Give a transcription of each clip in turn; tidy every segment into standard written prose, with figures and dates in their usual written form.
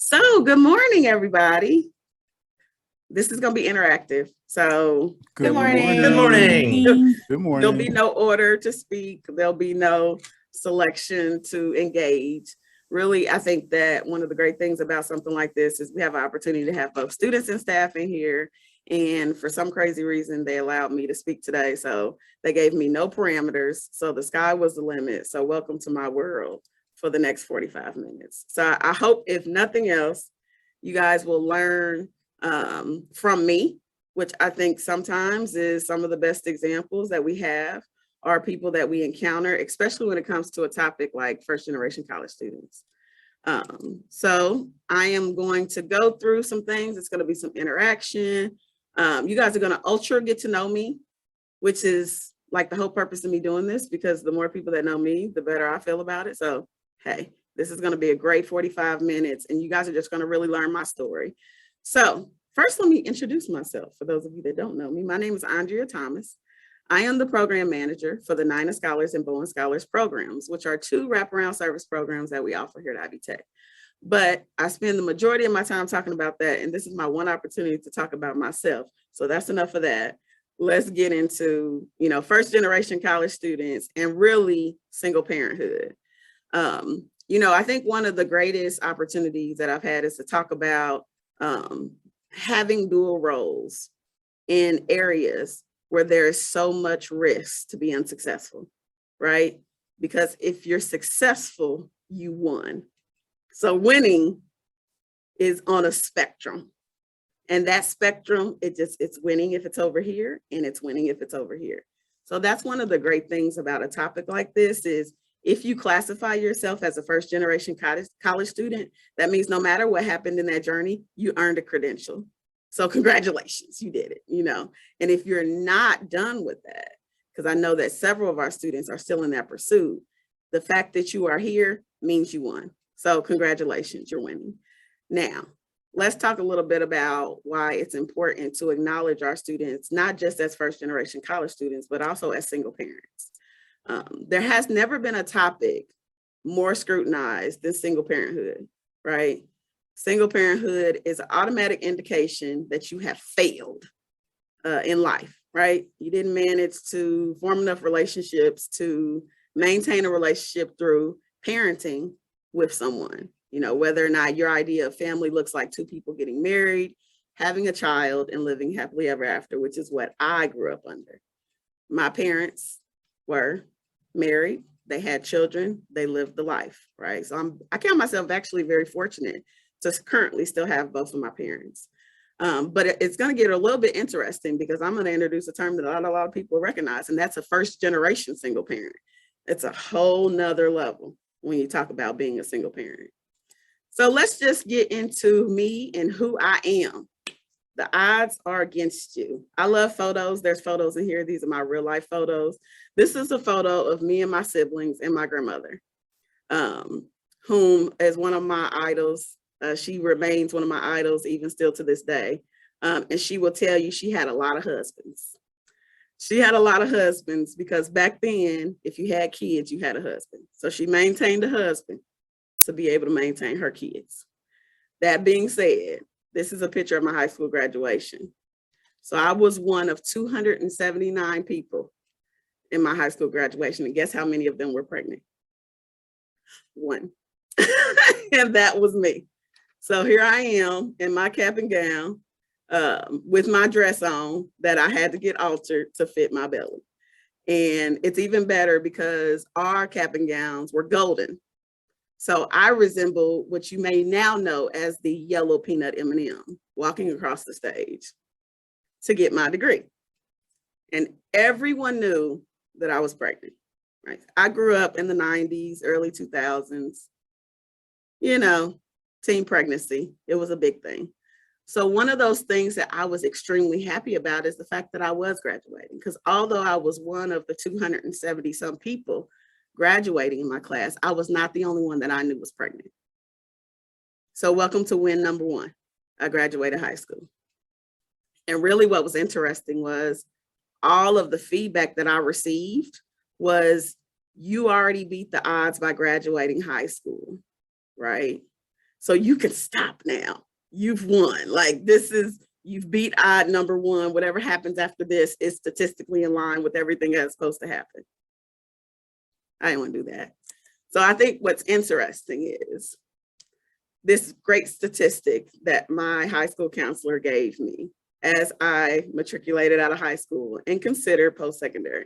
So good morning, everybody. This is going to be interactive. So Good morning. Good morning. Good morning. there'll be no order to speak. There'll be no selection to engage. Really, I think that one of the great things about something like this is we have an opportunity to have both students and staff in here. And for some crazy reason, they allowed me to speak today. So they gave me no parameters. So the sky was the limit. So welcome to my world for the next 45 minutes. So I hope, if nothing else, you guys will learn from me, which I think sometimes is some of the best examples that we have are people that we encounter, especially when it comes to a topic like first generation college students. So I am going to go through some things. It's going to be some interaction. You guys are going to ultra get to know me, which is like the whole purpose of me doing this, because the more people that know me, the better I feel about it. So, hey, this is going to be a great 45 minutes and you guys are just going to really learn my story. So first, let me introduce myself. For those of you that don't know me, my name is Andrea Thomas. I am the program manager for the NINA Scholars and Bowen Scholars programs, which are two wraparound service programs that we offer here at Ivy Tech. But I spend the majority of my time talking about that, and this is my one opportunity to talk about myself. So that's enough of that. Let's get into, first generation college students and really single parenthood. I think one of the greatest opportunities that I've had is to talk about having dual roles in areas where there is so much risk to be unsuccessful, right? Because if you're successful, you won. So winning is on a spectrum. And that spectrum, it's winning if it's over here and it's winning if it's over here. So that's one of the great things about a topic like this is if you classify yourself as a first generation college student, that means no matter what happened in that journey, you earned a credential. So congratulations, you did it, And if you're not done with that, because I know that several of our students are still in that pursuit, the fact that you are here means you won. So congratulations, you're winning. Now, let's talk a little bit about why it's important to acknowledge our students, not just as first generation college students, but also as single parents. There has never been a topic more scrutinized than single parenthood, right? Single parenthood is an automatic indication that you have failed in life, right? You didn't manage to form enough relationships to maintain a relationship through parenting with someone, whether or not your idea of family looks like two people getting married, having a child, and living happily ever after, which is what I grew up under. My parents were married, they had children, they lived the life, right? So I count myself actually very fortunate to currently still have both of my parents. But it's going to get a little bit interesting because I'm going to introduce a term that not a lot of people recognize, and that's a first generation single parent. It's a whole nother level when you talk about being a single parent. So let's just get into me and who I am. The odds are against you. I love photos. There's photos in here. These are my real life photos. This is a photo of me and my siblings and my grandmother, whom is one of my idols. She remains one of my idols even still to this day. And she will tell you she had a lot of husbands. She had a lot of husbands because back then, if you had kids, you had a husband. So she maintained a husband to be able to maintain her kids. That being said, this is a picture of my high school graduation. So I was one of 279 people in my high school graduation. And guess how many of them were pregnant? One. And that was me. So here I am in my cap and gown with my dress on that I had to get altered to fit my belly. And it's even better because our cap and gowns were golden. So I resemble what you may now know as the yellow peanut M&M walking across the stage to get my degree. And everyone knew that I was pregnant, right? I grew up in the 90s, early 2000s, teen pregnancy. It was a big thing. So one of those things that I was extremely happy about is the fact that I was graduating, because although I was one of the 270 some people graduating in my class, I was not the only one that I knew was pregnant. So welcome to win number one. I graduated high school. And really what was interesting was all of the feedback that I received was you already beat the odds by graduating high school, right? So you can stop now. You've won. Like you've beat odd number one. Whatever happens after this is statistically in line with everything that's supposed to happen. I didn't want to do that. So I think what's interesting is this great statistic that my high school counselor gave me as I matriculated out of high school and considered post-secondary.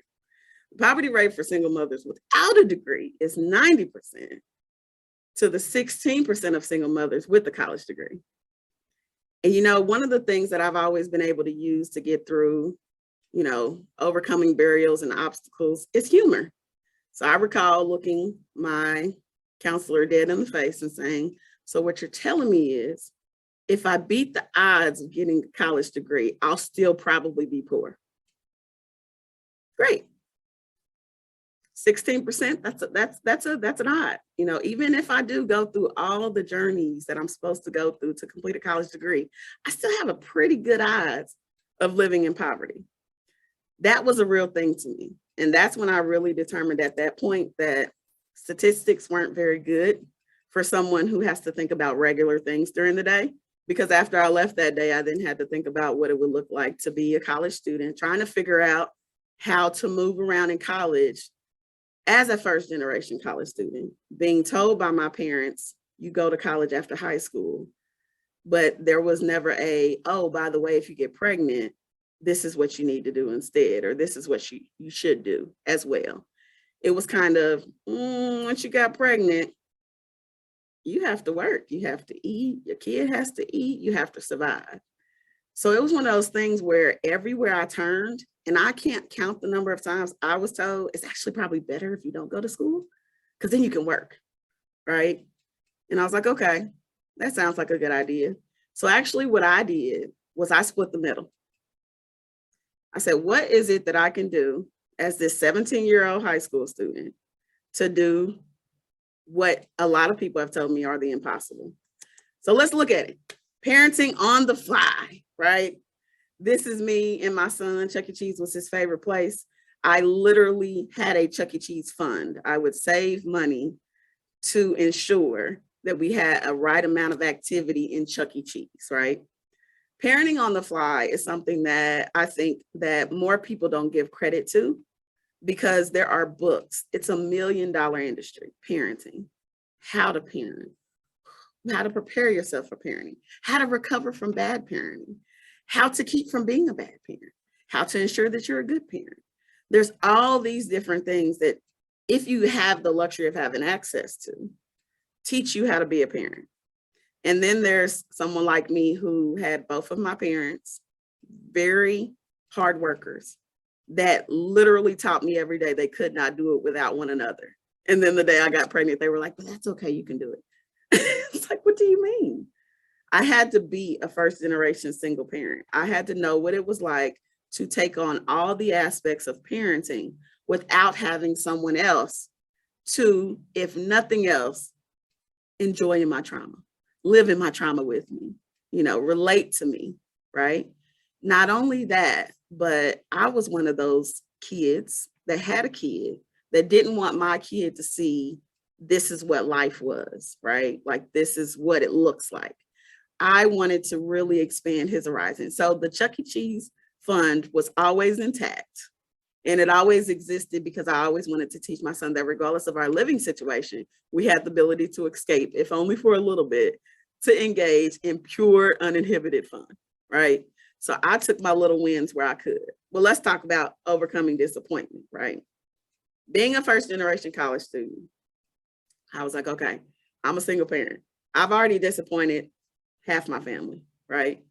The poverty rate for single mothers without a degree is 90% to the 16% of single mothers with a college degree. And, one of the things that I've always been able to use to get through, overcoming barriers and obstacles is humor. So I recall looking my counselor dead in the face and saying, so what you're telling me is, if I beat the odds of getting a college degree, I'll still probably be poor. Great. 16%, that's an odd. Even if I do go through all the journeys that I'm supposed to go through to complete a college degree, I still have a pretty good odds of living in poverty. That was a real thing to me. And that's when I really determined at that point that statistics weren't very good for someone who has to think about regular things during the day. Because after I left that day, I then had to think about what it would look like to be a college student, trying to figure out how to move around in college as a first generation college student, being told by my parents, you go to college after high school. But there was never oh, by the way, if you get pregnant, this is what you need to do instead, or this is what you should do as well. It was kind of, once you got pregnant, you have to work, you have to eat, your kid has to eat, you have to survive. So it was one of those things where everywhere I turned, and I can't count the number of times I was told, it's actually probably better if you don't go to school, because then you can work, right? And I was like, okay, that sounds like a good idea. So actually what I did was I split the middle. I said, what is it that I can do as this 17-year-old high school student to do what a lot of people have told me are the impossible? So let's look at it. Parenting on the fly, right? This is me and my son. Chuck E. Cheese was his favorite place. I literally had a Chuck E. Cheese fund. I would save money to ensure that we had a right amount of activity in Chuck E. Cheese, right? Parenting on the fly is something that I think that more people don't give credit to, because there are books. It's $1 million industry, parenting, how to parent, how to prepare yourself for parenting, how to recover from bad parenting, how to keep from being a bad parent, how to ensure that you're a good parent. There's all these different things that, if you have the luxury of having access to, teach you how to be a parent. And then there's someone like me who had both of my parents, very hard workers, that literally taught me every day they could not do it without one another. And then the day I got pregnant, they were like, but that's okay, you can do it. It's like, what do you mean? I had to be a first generation single parent. I had to know what it was like to take on all the aspects of parenting without having someone else to, if nothing else, enjoy in my trauma, live in my trauma with me, relate to me, right? Not only that, but I was one of those kids that had a kid that didn't want my kid to see this is what life was, right? Like, this is what it looks like. I wanted to really expand his horizon. So the Chuck E. Cheese fund was always intact. And it always existed because I always wanted to teach my son that regardless of our living situation, we had the ability to escape, if only for a little bit, to engage in pure, uninhibited fun, right? So I took my little wins where I could. Well, let's talk about overcoming disappointment, right? Being a first generation college student, I was like, okay, I'm a single parent. I've already disappointed half my family, right?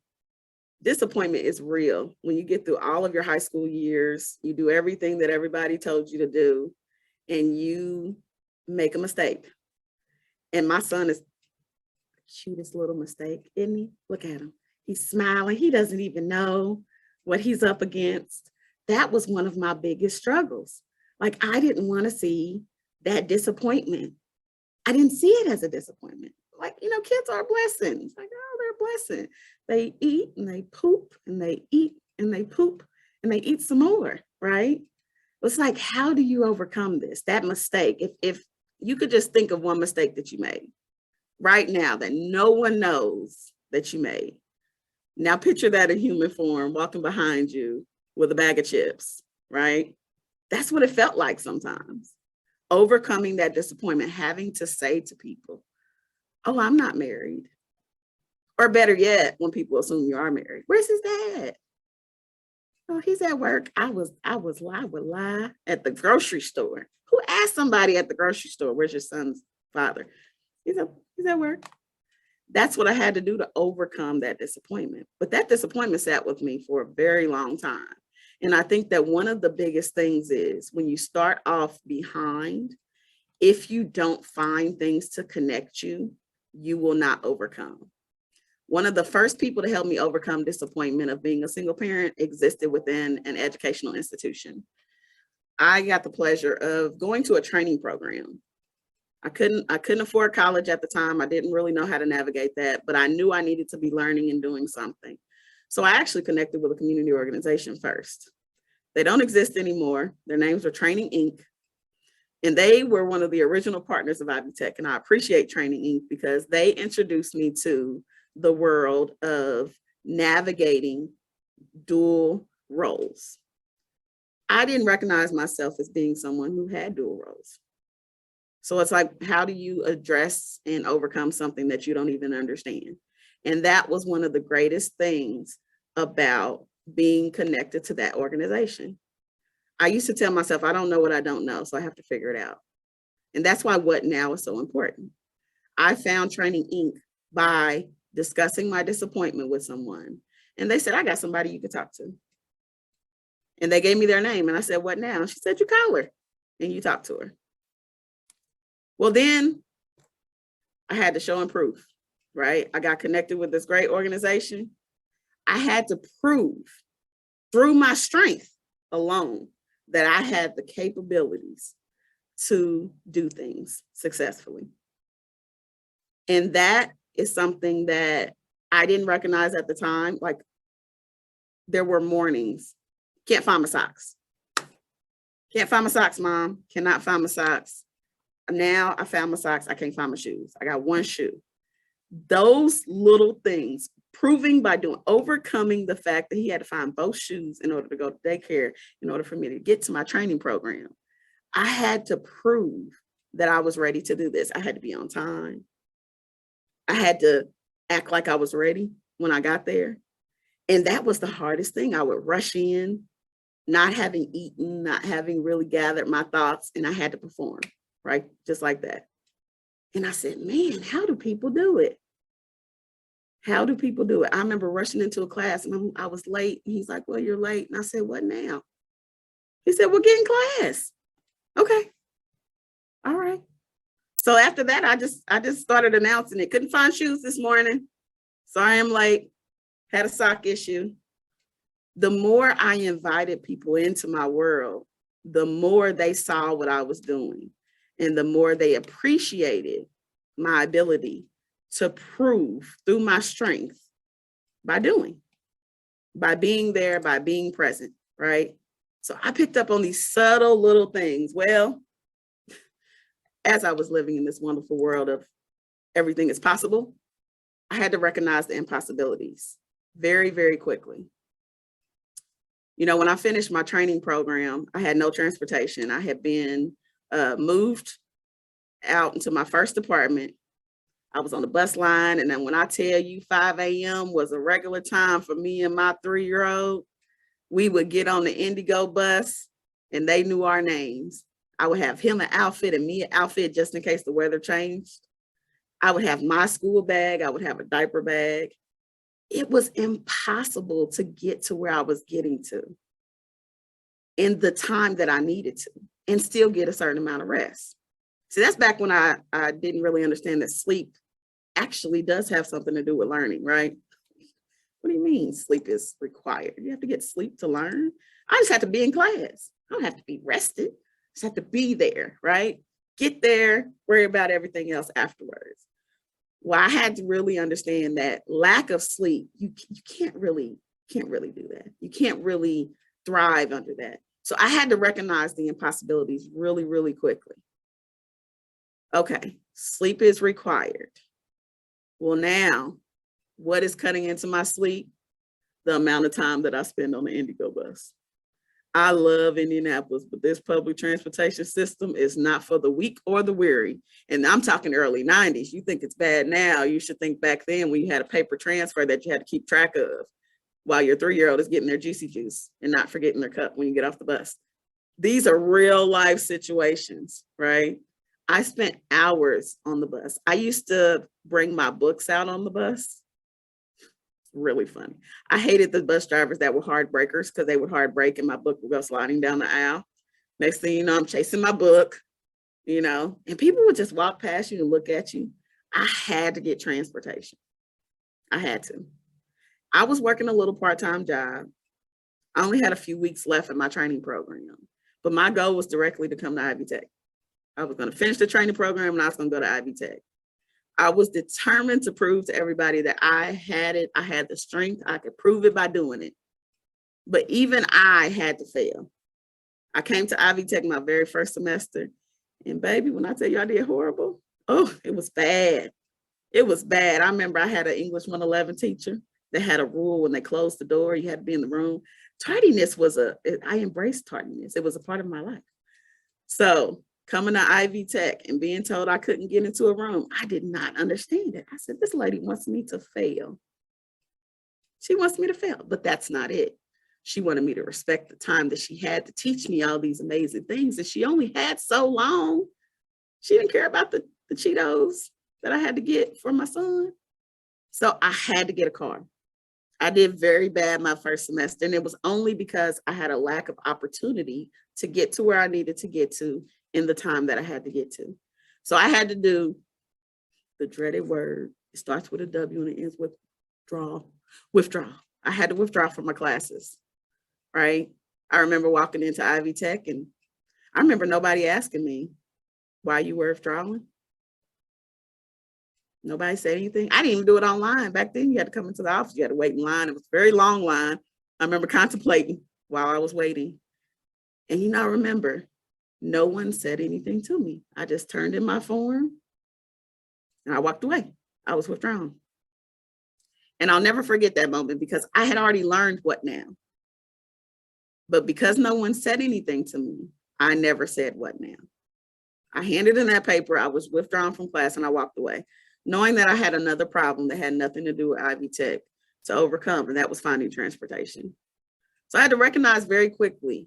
Disappointment is real. When you get through all of your high school years, you do everything that everybody told you to do, and you make a mistake. And my son is the cutest little mistake, isn't he? Look at him. He's smiling. He doesn't even know what he's up against. That was one of my biggest struggles. Like, I didn't want to see that disappointment. I didn't see it as a disappointment. Like, kids are a blessing. It's like, oh, they're a blessing. They eat and they poop and they eat and they poop and they eat some more, right? It's like, how do you overcome this? That mistake, if you could just think of one mistake that you made, right now that no one knows that you made. Now picture that in human form walking behind you with a bag of chips, right? That's what it felt like sometimes. Overcoming that disappointment, having to say to people, oh, I'm not married. Or better yet, when people assume you are married, where's his dad? Oh, he's at work. I would lie at the grocery store. Who asked somebody at the grocery store, where's your son's father? He's at work. That's what I had to do to overcome that disappointment. But that disappointment sat with me for a very long time. And I think that one of the biggest things is when you start off behind, if you don't find things to connect you, you will not overcome. One of the first people to help me overcome disappointment of being a single parent existed within an educational institution. I got the pleasure of going to a training program. I couldn't afford college at the time. I didn't really know how to navigate that, but I knew I needed to be learning and doing something. So I actually connected with a community organization first. They don't exist anymore. Their names are Training Inc. And they were one of the original partners of Ivy Tech. And I appreciate Training Inc. because they introduced me to the world of navigating dual roles. I didn't recognize myself as being someone who had dual roles. So it's like, how do you address and overcome something that you don't even understand? And that was one of the greatest things about being connected to that organization. I used to tell myself, I don't know what I don't know, so I have to figure it out. And that's why What Now is so important. I found Training Inc. by discussing my disappointment with someone. And they said, I got somebody you could talk to. And they gave me their name. And I said, what now? She said, you call her and you talk to her. Well, then I had to show and prove, right? I got connected with this great organization. I had to prove through my strength alone that I had the capabilities to do things successfully. And that is something that I didn't recognize at the time. Like, there were mornings, can't find my socks. Can't find my socks, Mom. Cannot find my socks. Now I found my socks. I can't find my shoes. I got one shoe. Those little things, proving by doing, overcoming the fact that he had to find both shoes in order to go to daycare, in order for me to get to my training program. I had to prove that I was ready to do this. I had to be on time. I had to act like I was ready when I got there. And that was the hardest thing. I would rush in, not having eaten, not having really gathered my thoughts, and I had to perform, right? Just like that. And I said, man, how do people do it? How do people do it? I remember rushing into a class and I was late. And he's like, well, you're late. And I said, what now? He said, well, get in class. Okay. All right. So after that, I just started announcing it. Couldn't find shoes this morning. Sorry, I'm late. Had a sock issue. The more I invited people into my world, the more they saw what I was doing and the more they appreciated my ability to prove through my strength by doing, by being there, by being present, right? So I picked up on these subtle little things. Well, as I was living in this wonderful world of everything is possible, I had to recognize the impossibilities very, very quickly. You know, when I finished my training program, I had no transportation. I had been moved out into my first apartment. I was on the bus line. And then when I tell you 5 a.m. was a regular time for me and my 3-year-old, we would get on the Indigo bus and they knew our names. I would have him an outfit and me an outfit just in case the weather changed. I would have my school bag. I would have a diaper bag. It was impossible to get to where I was getting to in the time that I needed to and still get a certain amount of rest. See, that's back when I didn't really understand that sleep actually does have something to do with learning, right? What do you mean sleep is required? You have to get sleep to learn? I just have to be in class. I don't have to be rested. I just have to be there, right? Get there, worry about everything else afterwards. Well, I had to really understand that lack of sleep, you can't really do that. You can't really thrive under that. So I had to recognize the impossibilities really, really quickly. Okay, sleep is required. Well, now, what is cutting into my sleep? The amount of time that I spend on the Indigo bus. I love Indianapolis, but this public transportation system is not for the weak or the weary. And I'm talking early 90s. You think it's bad now. You should think back then when you had a paper transfer that you had to keep track of while your 3-year-old is getting their juicy juice and not forgetting their cup when you get off the bus. These are real life situations, right? I spent hours on the bus. I used to bring my books out on the bus. Really funny. I hated the bus drivers that were hard breakers because they would hard break and my book would go sliding down the aisle. Next thing you know, I'm chasing my book, and people would just walk past you and look at you. I had to get transportation. I had to. I was working a little part-time job. I only had a few weeks left in my training program, but my goal was directly to come to Ivy Tech. I was going to finish the training program and I was going to go to Ivy Tech. I was determined to prove to everybody that I had it. I had the strength. I could prove it by doing it. But even I had to fail. I came to Ivy Tech my very first semester. And baby, when I tell you I did horrible, oh, it was bad. It was bad. I remember I had an English 111 teacher that had a rule when they closed the door, you had to be in the room. Tardiness I embraced tardiness. It was a part of my life. So coming to Ivy Tech and being told I couldn't get into a room, I did not understand it. I said, this lady wants me to fail. She wants me to fail, but that's not it. She wanted me to respect the time that she had to teach me all these amazing things. And she only had so long. She didn't care about the Cheetos that I had to get for my son. So I had to get a car. I did very bad my first semester, and it was only because I had a lack of opportunity to get to where I needed to get to in the time that I had to get to. So I had to do the dreaded word. It starts with a W and it ends with withdraw. I had to withdraw from my classes, right? I remember walking into Ivy Tech and I remember nobody asking me why you were withdrawing. Nobody said anything. I didn't even do it online. Back then you had to come into the office. You had to wait in line. It was a very long line. I remember contemplating while I was waiting. And I remember no one said anything to me. I just turned in my form and I walked away. I was withdrawn. And I'll never forget that moment because I had already learned what now. But because no one said anything to me, I never said what now. I handed in that paper. I was withdrawn from class and I walked away, knowing that I had another problem that had nothing to do with Ivy Tech to overcome, and that was finding transportation. So I had to recognize very quickly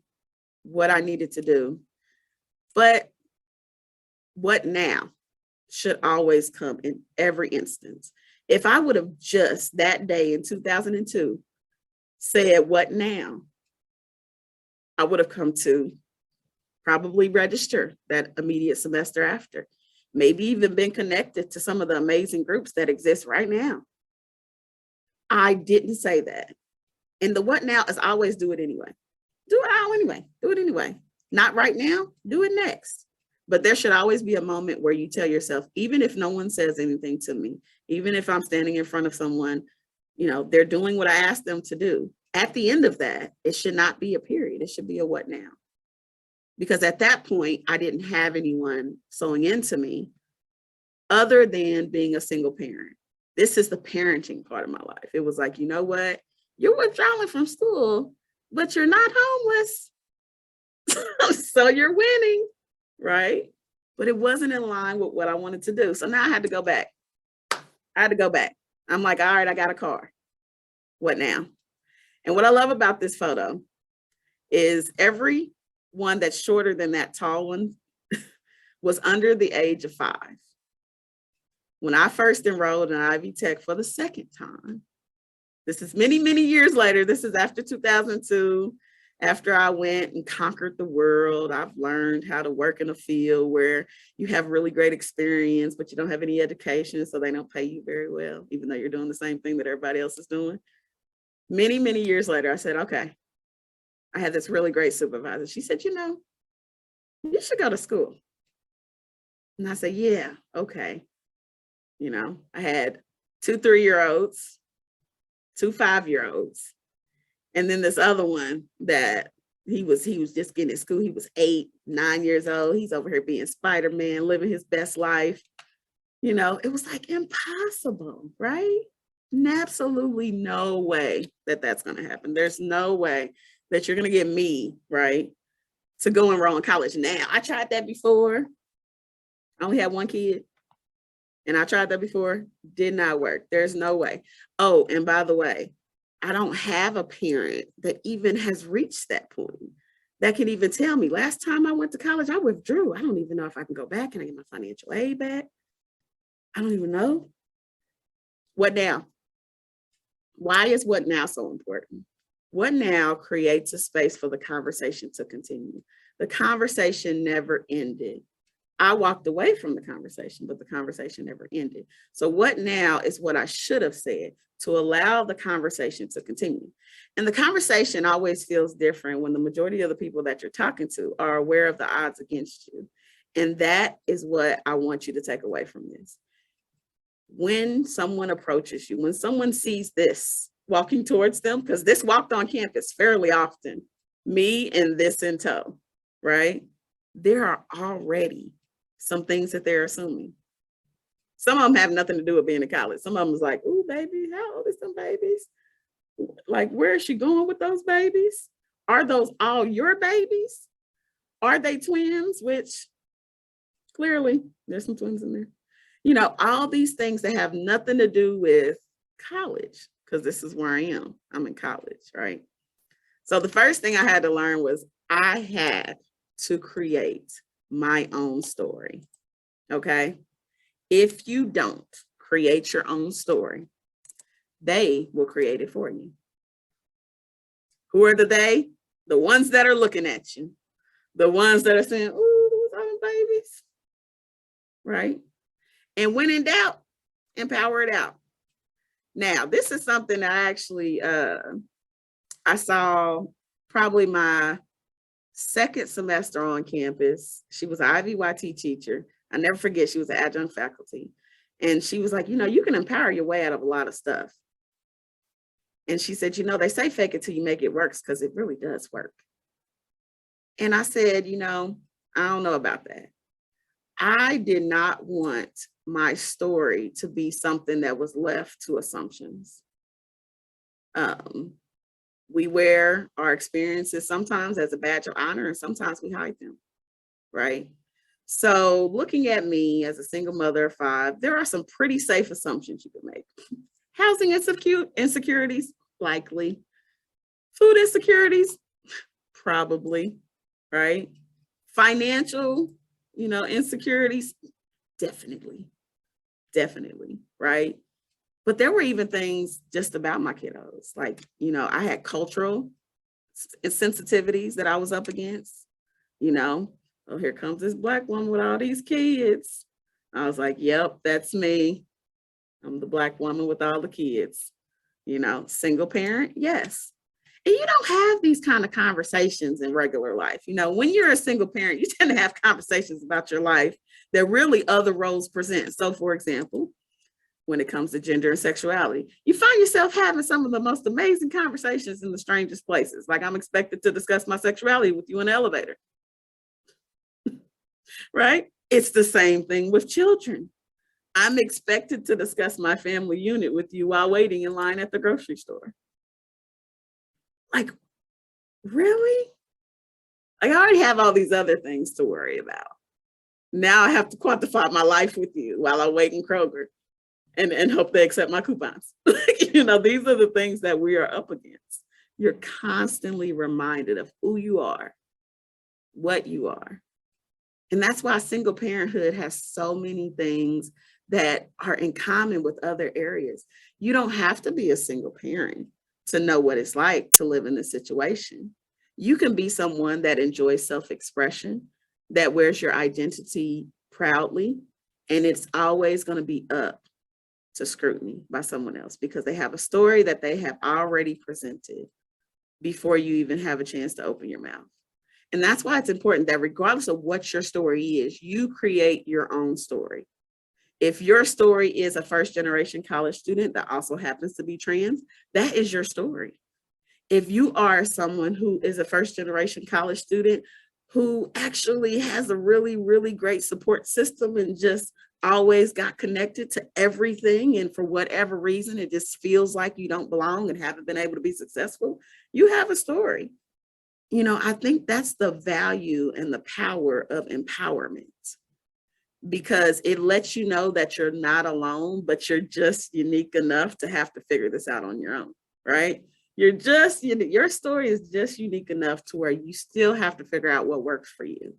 what I needed to do. But what now should always come in every instance. If I would have just that day in 2002 said what now, I would have come to probably register that immediate semester after, maybe even been connected to some of the amazing groups that exist right now. I didn't say that. And the what now is always do it anyway. Do it all anyway. Do it anyway. Not right now, do it next. But there should always be a moment where you tell yourself, even if no one says anything to me, even if I'm standing in front of someone, they're doing what I asked them to do. At the end of that, it should not be a period. It should be a what now. Because at that point, I didn't have anyone sewing into me other than being a single parent. This is the parenting part of my life. It was like, you know what? You're withdrawing from school, but you're not homeless. So you're winning, right? But it wasn't in line with what I wanted to do. So now I had to go back. I'm like, all right, I got a car. What now? And what I love about this photo is every one that's shorter than that tall one was under the age of 5. When I first enrolled in Ivy Tech for the second time, this is many, many years later. This is after 2002. After I went and conquered the world, I've learned how to work in a field where you have really great experience, but you don't have any education, so they don't pay you very well, even though you're doing the same thing that everybody else is doing. Many, many years later, I said, okay, I had this really great supervisor. She said, you should go to school. And I said, yeah, okay. I had 2 3-year-olds, 2 5-year-olds. And then this other one that he was just getting in school. He was 8, 9 years old. He's over here being Spider-Man, living his best life. You know, it was like impossible, right? Absolutely no way that that's going to happen. There's no way that you're going to get me, right, to go enroll in college now. I tried that before. I only had one kid and I tried that before. Did not work. There's no way. Oh, and by the way, I don't have a parent that even has reached that point that can even tell me last time I went to college, I withdrew. I don't even know if I can go back. Can I get my financial aid back? I don't even know. What now? Why is what now so important? What now creates a space for the conversation to continue. The conversation never ended. I walked away from the conversation, but the conversation never ended. So what now is what I should have said to allow the conversation to continue. And the conversation always feels different when the majority of the people that you're talking to are aware of the odds against you. And that is what I want you to take away from this. When someone approaches you, when someone sees this walking towards them, because this walked on campus fairly often, me and this in tow, right? There are already some things that they're assuming. Some of them have nothing to do with being in college. Some of them is like, "Ooh, baby, how old is some babies? Like, where is she going with those babies? Are those all your babies? Are they twins?" Which clearly there's some twins in there. You know, all these things that have nothing to do with college, because this is where I am. I'm in college, right? So the first thing I had to learn was I had to create my own story. Okay. If you don't create your own story, they will create it for you. Who are the they? The ones that are looking at you, the ones that are saying, "Ooh, who's having babies?" Right. And when in doubt, empower it out. Now, this is something I actually I saw probably my second semester on campus. She was an IVYT teacher. I never forget, she was an adjunct faculty. And she was like, "You know, you can empower your way out of a lot of stuff." And she said, "You know, they say fake it till you make it work, because it really does work." And I said, "You know, I don't know about that." I did not want my story to be something that was left to assumptions. Um, we wear our experiences sometimes as a badge of honor, and sometimes we hide them, right? So, looking at me as a single mother of five, there are some pretty safe assumptions you can make. Housing insecurities, likely. Food insecurities, probably, right? Financial, insecurities, definitely, definitely, right? But there were even things just about my kiddos. Like, I had cultural sensitivities that I was up against, Oh, here comes this Black woman with all these kids. I was like, yep, that's me. I'm the Black woman with all the kids, single parent, yes. And you don't have these kind of conversations in regular life. When you're a single parent, you tend to have conversations about your life that really other roles present. So, for example, when it comes to gender and sexuality, you find yourself having some of the most amazing conversations in the strangest places. Like, I'm expected to discuss my sexuality with you in the elevator, right? It's the same thing with children. I'm expected to discuss my family unit with you while waiting in line at the grocery store. Like, really? Like, I already have all these other things to worry about. Now I have to quantify my life with you while I wait in Kroger and hope they accept my coupons. These are the things that we are up against. You're constantly reminded of who you are, what you are. And that's why single parenthood has so many things that are in common with other areas. You don't have to be a single parent to know what it's like to live in this situation. You can be someone that enjoys self-expression, that wears your identity proudly, and it's always going to be up to scrutiny by someone else because they have a story that they have already presented before you even have a chance to open your mouth. And that's why it's important that regardless of what your story is, you create your own story. If your story is a first-generation college student that also happens to be trans, that is your story. If you are someone who is a first-generation college student who actually has a really, really great support system and just always got connected to everything, and for whatever reason, it just feels like you don't belong and haven't been able to be successful, you have a story. I think that's the value and the power of empowerment, because it lets you know that you're not alone, but you're just unique enough to have to figure this out on your own, right? Your story is just unique enough to where you still have to figure out what works for you.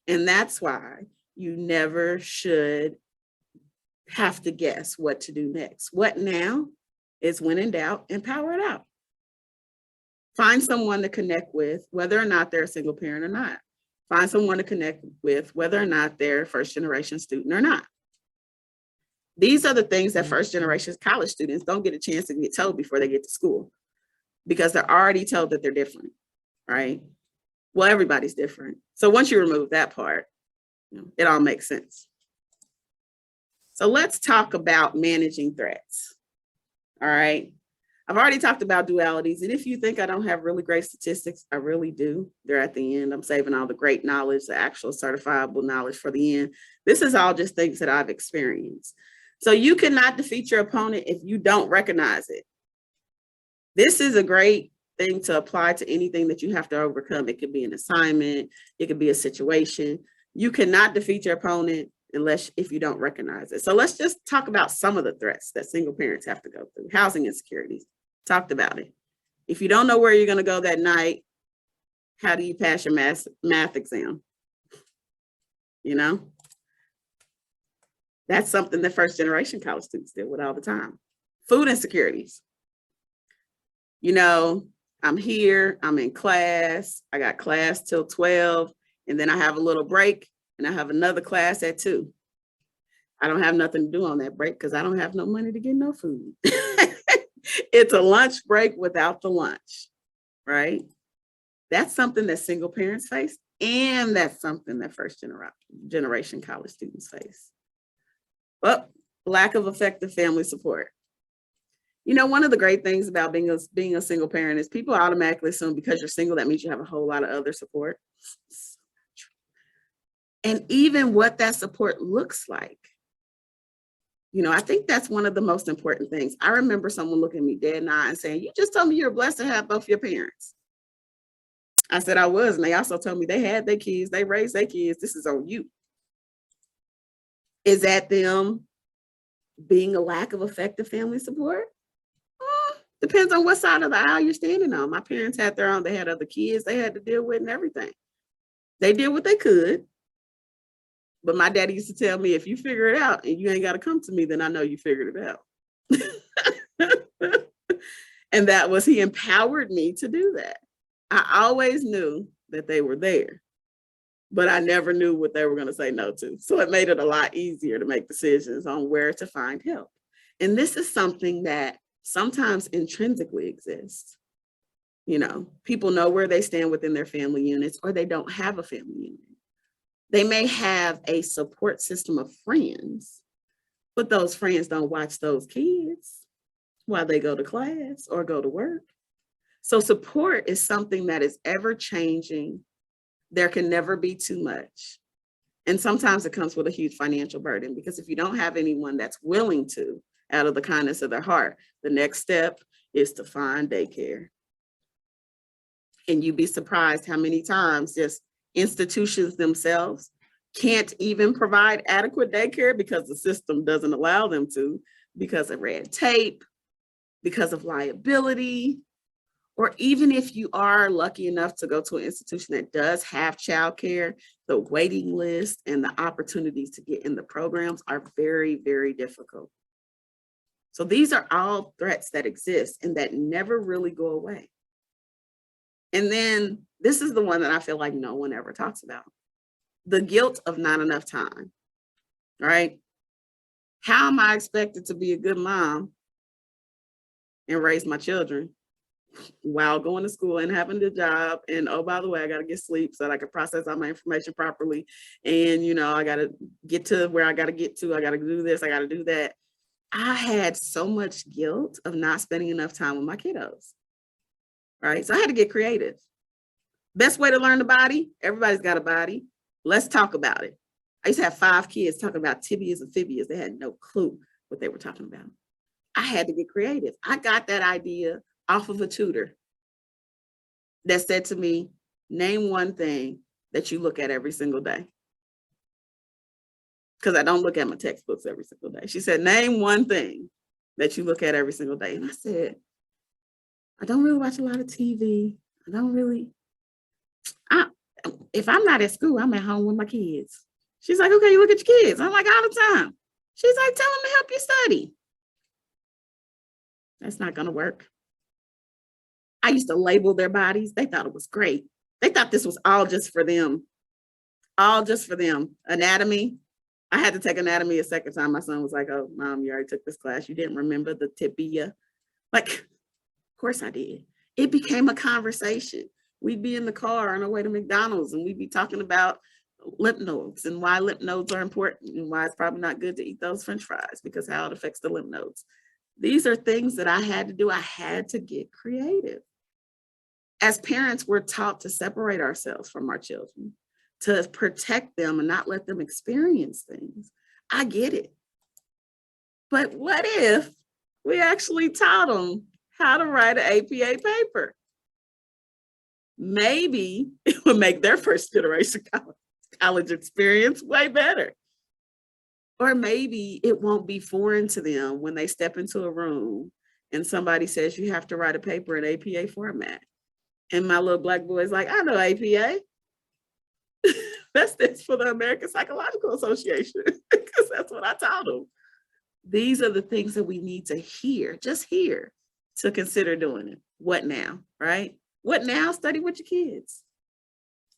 And that's why you never should have to guess what to do next. What now is, when in doubt, empower it out. Find someone to connect with, whether or not they're a single parent or not. Find someone to connect with, whether or not they're a first generation student or not. These are the things that first generation college students don't get a chance to get told before they get to school, because they're already told that they're different, right? Well, everybody's different. So once you remove that part, it all makes sense. So let's talk about managing threats. All right. I've already talked about dualities. And if you think I don't have really great statistics, I really do. They're at the end. I'm saving all the great knowledge, the actual certifiable knowledge, for the end. This is all just things that I've experienced. So you cannot defeat your opponent if you don't recognize it. This is a great thing to apply to anything that you have to overcome. It could be an assignment. It could be a situation. You cannot defeat your opponent if you don't recognize it. So let's just talk about some of the threats that single parents have to go through. Housing insecurities. Talked about it. If you don't know where you're going to go that night, how do you pass your math exam? That's something that first generation college students deal with all the time. Food insecurities. I'm here, I'm in class, I got class till 12, and then I have a little break, and I have another class at 2. I don't have nothing to do on that break because I don't have no money to get no food. It's a lunch break without the lunch, right? That's something that single parents face, and that's something that first generation college students face. Well, lack of effective family support. One of the great things about being a single parent is people automatically assume because you're single, that means you have a whole lot of other support. And even what that support looks like. I think that's one of the most important things. I remember someone looking at me dead in the eye and saying, "You just told me you're blessed to have both your parents." I said I was, and they also told me they had their kids, they raised their kids. This is on you. Is that them being a lack of effective family support? Depends on what side of the aisle you're standing on. My parents had their own, they had other kids they had to deal with and everything. They did what they could. But my daddy used to tell me, if you figure it out and you ain't got to come to me, then I know you figured it out. And that was, he empowered me to do that. I always knew that they were there, but I never knew what they were going to say no to. So it made it a lot easier to make decisions on where to find help. And this is something that sometimes intrinsically exists. People know where they stand within their family units, or they don't have a family unit. They may have a support system of friends, but those friends don't watch those kids while they go to class or go to work. So support is something that is ever changing. There can never be too much. And sometimes it comes with a huge financial burden, because if you don't have anyone that's willing to, out of the kindness of their heart, the next step is to find daycare. And you'd be surprised how many times just institutions themselves can't even provide adequate daycare because the system doesn't allow them to, because of red tape, because of liability, or even if you are lucky enough to go to an institution that does have childcare, the waiting list and the opportunities to get in the programs are very, very difficult. So these are all threats that exist and that never really go away. And then this is the one that I feel like no one ever talks about. The guilt of not enough time, right? How am I expected to be a good mom and raise my children while going to school and having the job? And oh, by the way, I got to get sleep so that I can process all my information properly. And, I got to get to where I got to get to. I got to do this. I got to do that. I had so much guilt of not spending enough time with my kiddos, right? So I had to get creative. Best way to learn the body, everybody's got a body. Let's talk about it. I used to have 5 kids talking about tibias and fibias. They had no clue what they were talking about. I had to get creative. I got that idea off of a tutor that said to me, name one thing that you look at every single day. Because I don't look at my textbooks every single day. She said, name one thing that you look at every single day. And I said, I don't really watch a lot of TV. If I'm not at school, I'm at home with my kids. She's like, okay, you look at your kids. I'm like, all the time. She's like, tell them to help you study. That's not going to work. I used to label their bodies. They thought it was great. They thought this was all just for them. All just for them. Anatomy. I had to take anatomy a second time. My son was like, oh, Mom, you already took this class. You didn't remember the tibia. Like, of course I did. It became a conversation. We'd be in the car on our way to McDonald's and we'd be talking about lymph nodes and why lymph nodes are important and why it's probably not good to eat those French fries because how it affects the lymph nodes. These are things that I had to do. I had to get creative. As parents, we're taught to separate ourselves from our children, to protect them and not let them experience things. I get it. But what if we actually taught them how to write an APA paper? Maybe it would make their first generation college experience way better. Or maybe it won't be foreign to them when they step into a room and somebody says you have to write a paper in APA format. And my little Black boy is like, I know APA. That's for the American Psychological Association, because that's what I taught them. These are the things that we need to hear, just hear, to consider doing it. What now, right? What now? Study with your kids.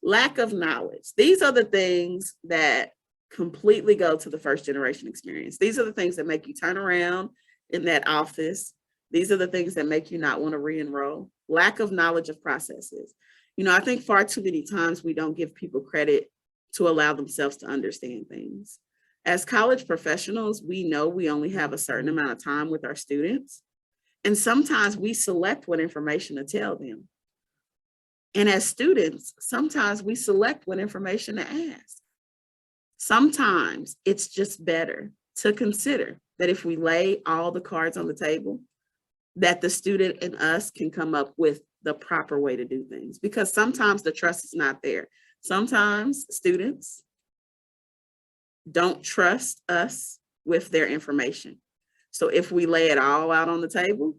Lack of knowledge. These are the things that completely go to the first generation experience. These are the things that make you turn around in that office. These are the things that make you not want to re-enroll. Lack of knowledge of processes. You know, I think far too many times we don't give people credit to allow themselves to understand things. As college professionals, we know we only have a certain amount of time with our students. And sometimes we select what information to tell them. And as students, sometimes we select what information to ask. Sometimes it's just better to consider that if we lay all the cards on the table, that the student and us can come up with the proper way to do things, because sometimes the trust is not there. Sometimes students don't trust us with their information. So if we lay it all out on the table,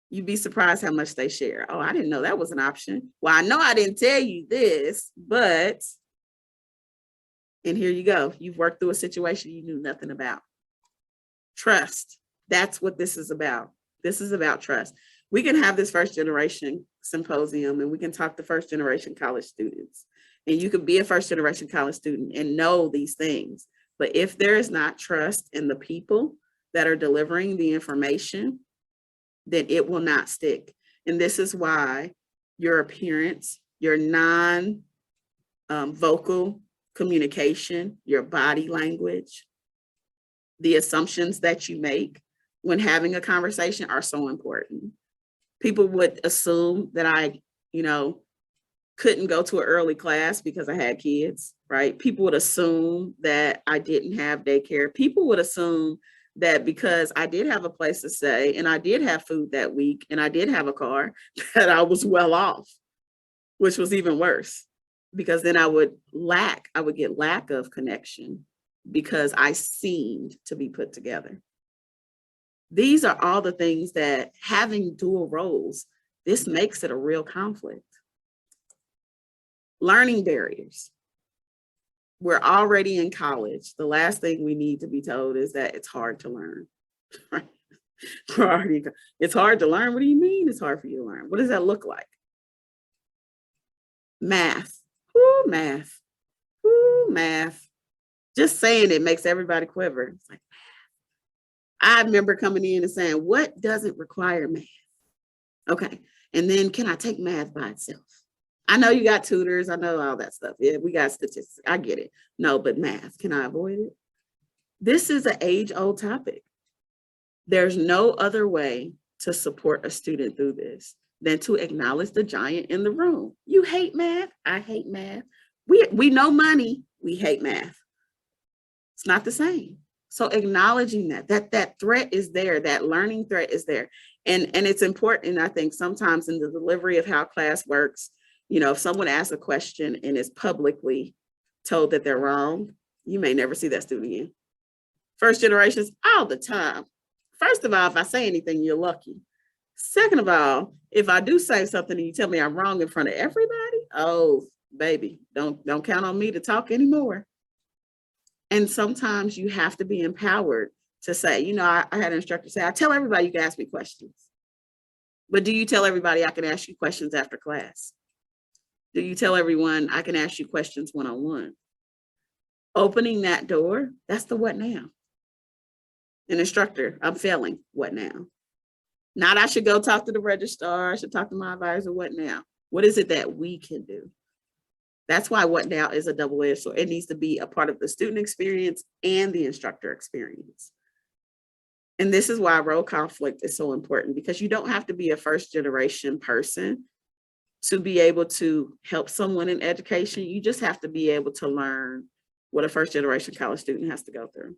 you'd be surprised how much they share. Oh, I didn't know that was an option. Well, I know I didn't tell you this, but, and here you go. You've worked through a situation you knew nothing about. Trust. That's what this is about. This is about trust. We can have this first generation symposium and we can talk to first generation college students. And you could be a first generation college student and know these things. But if there is not trust in the people that are delivering the information, then it will not stick. And this is why your appearance, your non-vocal communication, your body language, the assumptions that you make when having a conversation are so important. People would assume that I, couldn't go to an early class because I had kids, right? People would assume that I didn't have daycare. People would assume that because I did have a place to stay and I did have food that week and I did have a car, that I was well off, which was even worse, because then I would get lack of connection because I seemed to be put together. These are all the things that having dual roles, this makes it a real conflict. Learning barriers. We're already in college. The last thing we need to be told is that it's hard to learn. Right? It's hard to learn. What do you mean it's hard for you to learn? What does that look like? Math. Woo, math. Woo, math. Just saying it makes everybody quiver. It's like, I remember coming in and saying, what doesn't require math? Okay. And then can I take math by itself? I know you got tutors. I know all that stuff. Yeah, we got statistics. I get it. No, but math, can I avoid it? This is an age-old topic. There's no other way to support a student through this than to acknowledge the giant in the room. You hate math. I hate math. We know money. We hate math. It's not the same. So acknowledging that threat is there, that learning threat is there. And it's important, I think, sometimes in the delivery of how class works, you know, if someone asks a question and is publicly told that they're wrong, you may never see that student again. First generations, all the time. First of all, if I say anything, you're lucky. Second of all, if I do say something and you tell me I'm wrong in front of everybody, oh, baby, don't count on me to talk anymore. And sometimes you have to be empowered to say, you know, I had an instructor say, I tell everybody you can ask me questions. But do you tell everybody I can ask you questions after class? Do you tell everyone I can ask you questions one-on-one? Opening that door, that's the what now. An instructor, I'm failing, what now? Not I should go talk to the registrar, I should talk to my advisor, what now? What is it that we can do? That's why what now is a double-edged sword. It needs to be a part of the student experience and the instructor experience. And this is why role conflict is so important, because you don't have to be a first generation person to be able to help someone in education. You just have to be able to learn what a first generation college student has to go through.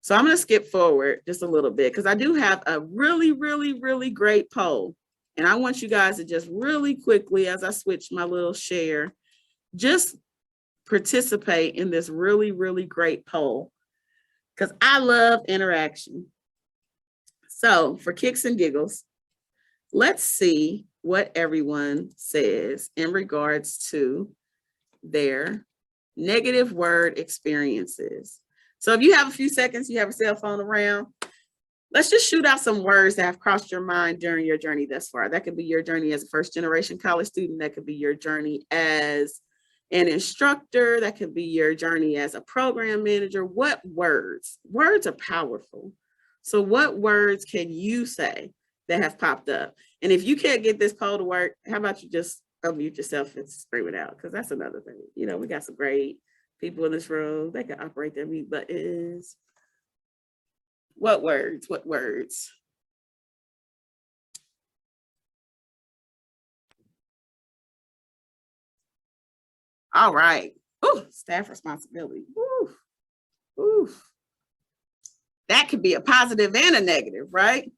So I'm going to skip forward just a little bit because I do have a really, really, really great poll. And I want you guys to just really quickly, as I switch my little share, just participate in this really, really great poll because I love interaction. So for kicks and giggles, let's see what everyone says in regards to their negative word experiences. So if you have a few seconds, you have a cell phone around, let's just shoot out some words that have crossed your mind during your journey thus far. That could be your journey as a first generation college student. That could be your journey as an instructor. That could be your journey as a program manager. What words? Words are powerful. So what words can you say that have popped up? And if you can't get this poll to work, how about you just unmute yourself and scream it out? Because that's another thing. You know, we got some great people in this room that can operate their mute buttons. What words? What words? All right. Ooh, staff responsibility. Ooh, ooh. That could be a positive and a negative, right?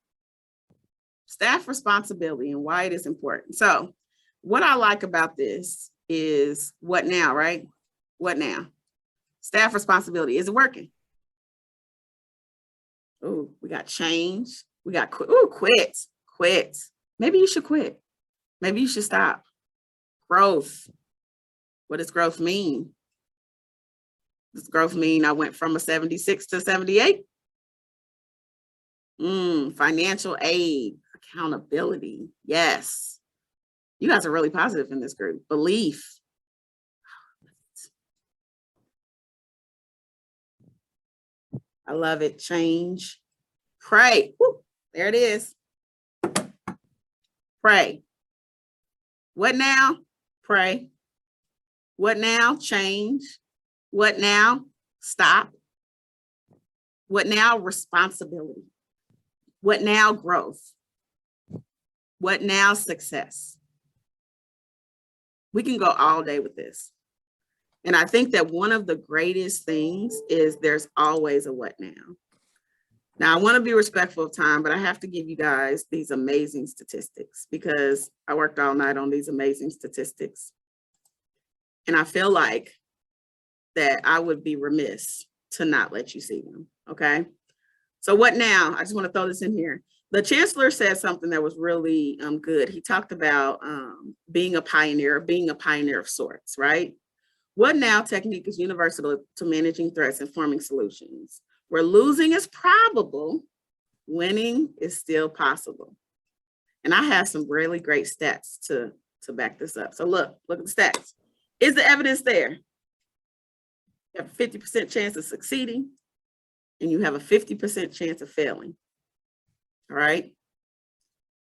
Staff responsibility and why it is important. So what I like about this is what now, right? What now? Staff responsibility. Is it working? Oh, we got change. We got quit. Maybe you should quit. Maybe you should stop. Growth. What does growth mean? Does growth mean I went from a 76 to 78? Financial aid, accountability. Yes. You guys are really positive in this group. Belief. I love it. Change. Pray. Woo, there it is. Pray. What now? Pray. What now? Change. What now? Stop. What now? Responsibility. What now? Growth. What now? Success. We can go all day with this. And I think that one of the greatest things is there's always a what now. Now, I want to be respectful of time, but I have to give you guys these amazing statistics because I worked all night on these amazing statistics. And I feel like that I would be remiss to not let you see them, okay? So what now? I just want to throw this in here. The chancellor said something that was really good. He talked about being a pioneer of sorts, right? What now technique is universal to managing threats and forming solutions? Where losing is probable, winning is still possible. And I have some really great stats to back this up. So look at the stats. Is the evidence there? You have a 50% chance of succeeding and you have a 50% chance of failing. All right.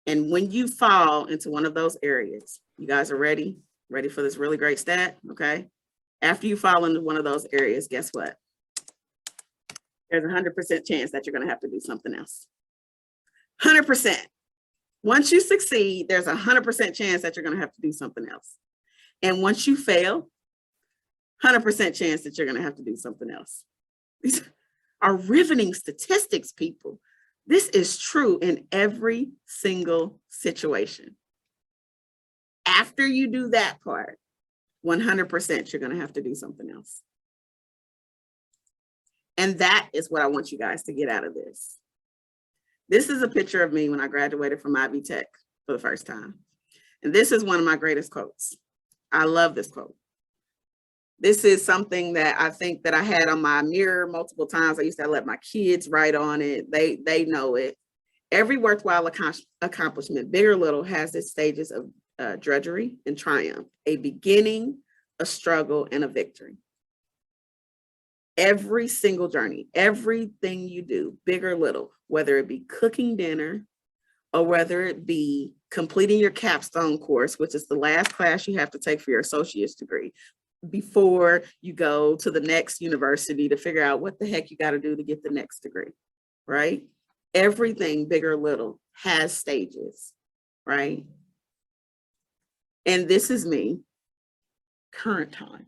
And when you fall into one of those areas, you guys are ready for this really great stat, okay? After you fall into one of those areas, guess what? There's a 100% chance that you're going to have to do something else. 100%. Once you succeed, there's a 100% chance that you're going to have to do something else. And once you fail, 100% chance that you're going to have to do something else. These are riveting statistics, people. This is true in every single situation. After you do that part, 100% you're going to have to do something else. And that is what I want you guys to get out of this. This is a picture of me when I graduated from Ivy Tech for the first time. And this is one of my greatest quotes. I love this quote. This is something that I think that I had on my mirror multiple times. I used to let my kids write on it. They know it. Every worthwhile accomplishment, big or little, has its stages of drudgery and triumph, a beginning, a struggle, and a victory. Every single journey, everything you do, big or little, whether it be cooking dinner or whether it be completing your capstone course, which is the last class you have to take for your associate's degree before you go to the next university to figure out what the heck you got to do to get the next degree, right? Everything, big or little, has stages, right? And this is me, current time.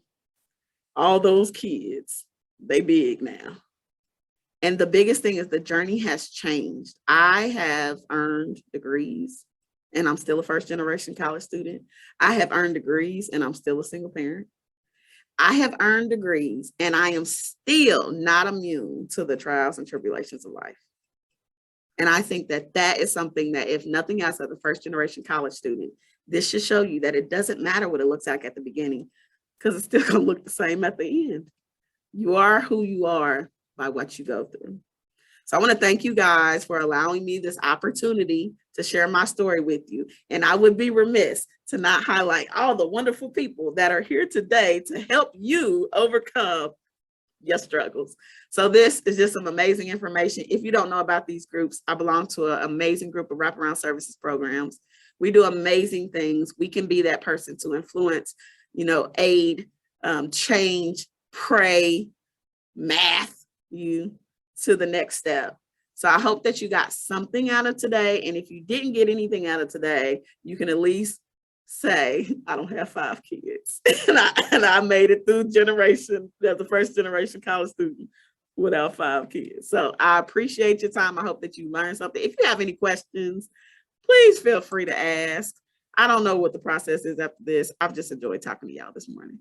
All those kids, they big now. And the biggest thing is the journey has changed. I have earned degrees and I'm still a first generation college student. I have earned degrees and I'm still a single parent. I have earned degrees and I am still not immune to the trials and tribulations of life. And I think that that is something that, if nothing else, as a first generation college student, this should show you that it doesn't matter what it looks like at the beginning, because it's still going to look the same at the end. You are who you are by what you go through. So I want to thank you guys for allowing me this opportunity to share my story with you. And I would be remiss to not highlight all the wonderful people that are here today to help you overcome your struggles. So this is just some amazing information. If you don't know about these groups, I belong to an amazing group of wraparound services programs. We do amazing things. We can be that person to influence, aid, change, pray, math you to the next step. So I hope that you got something out of today. And if you didn't get anything out of today, you can at least say, I don't have 5 kids. and I made it through generation, as the first generation college student without 5 kids. So I appreciate your time. I hope that you learned something. If you have any questions, please feel free to ask. I don't know what the process is after this. I've just enjoyed talking to y'all this morning.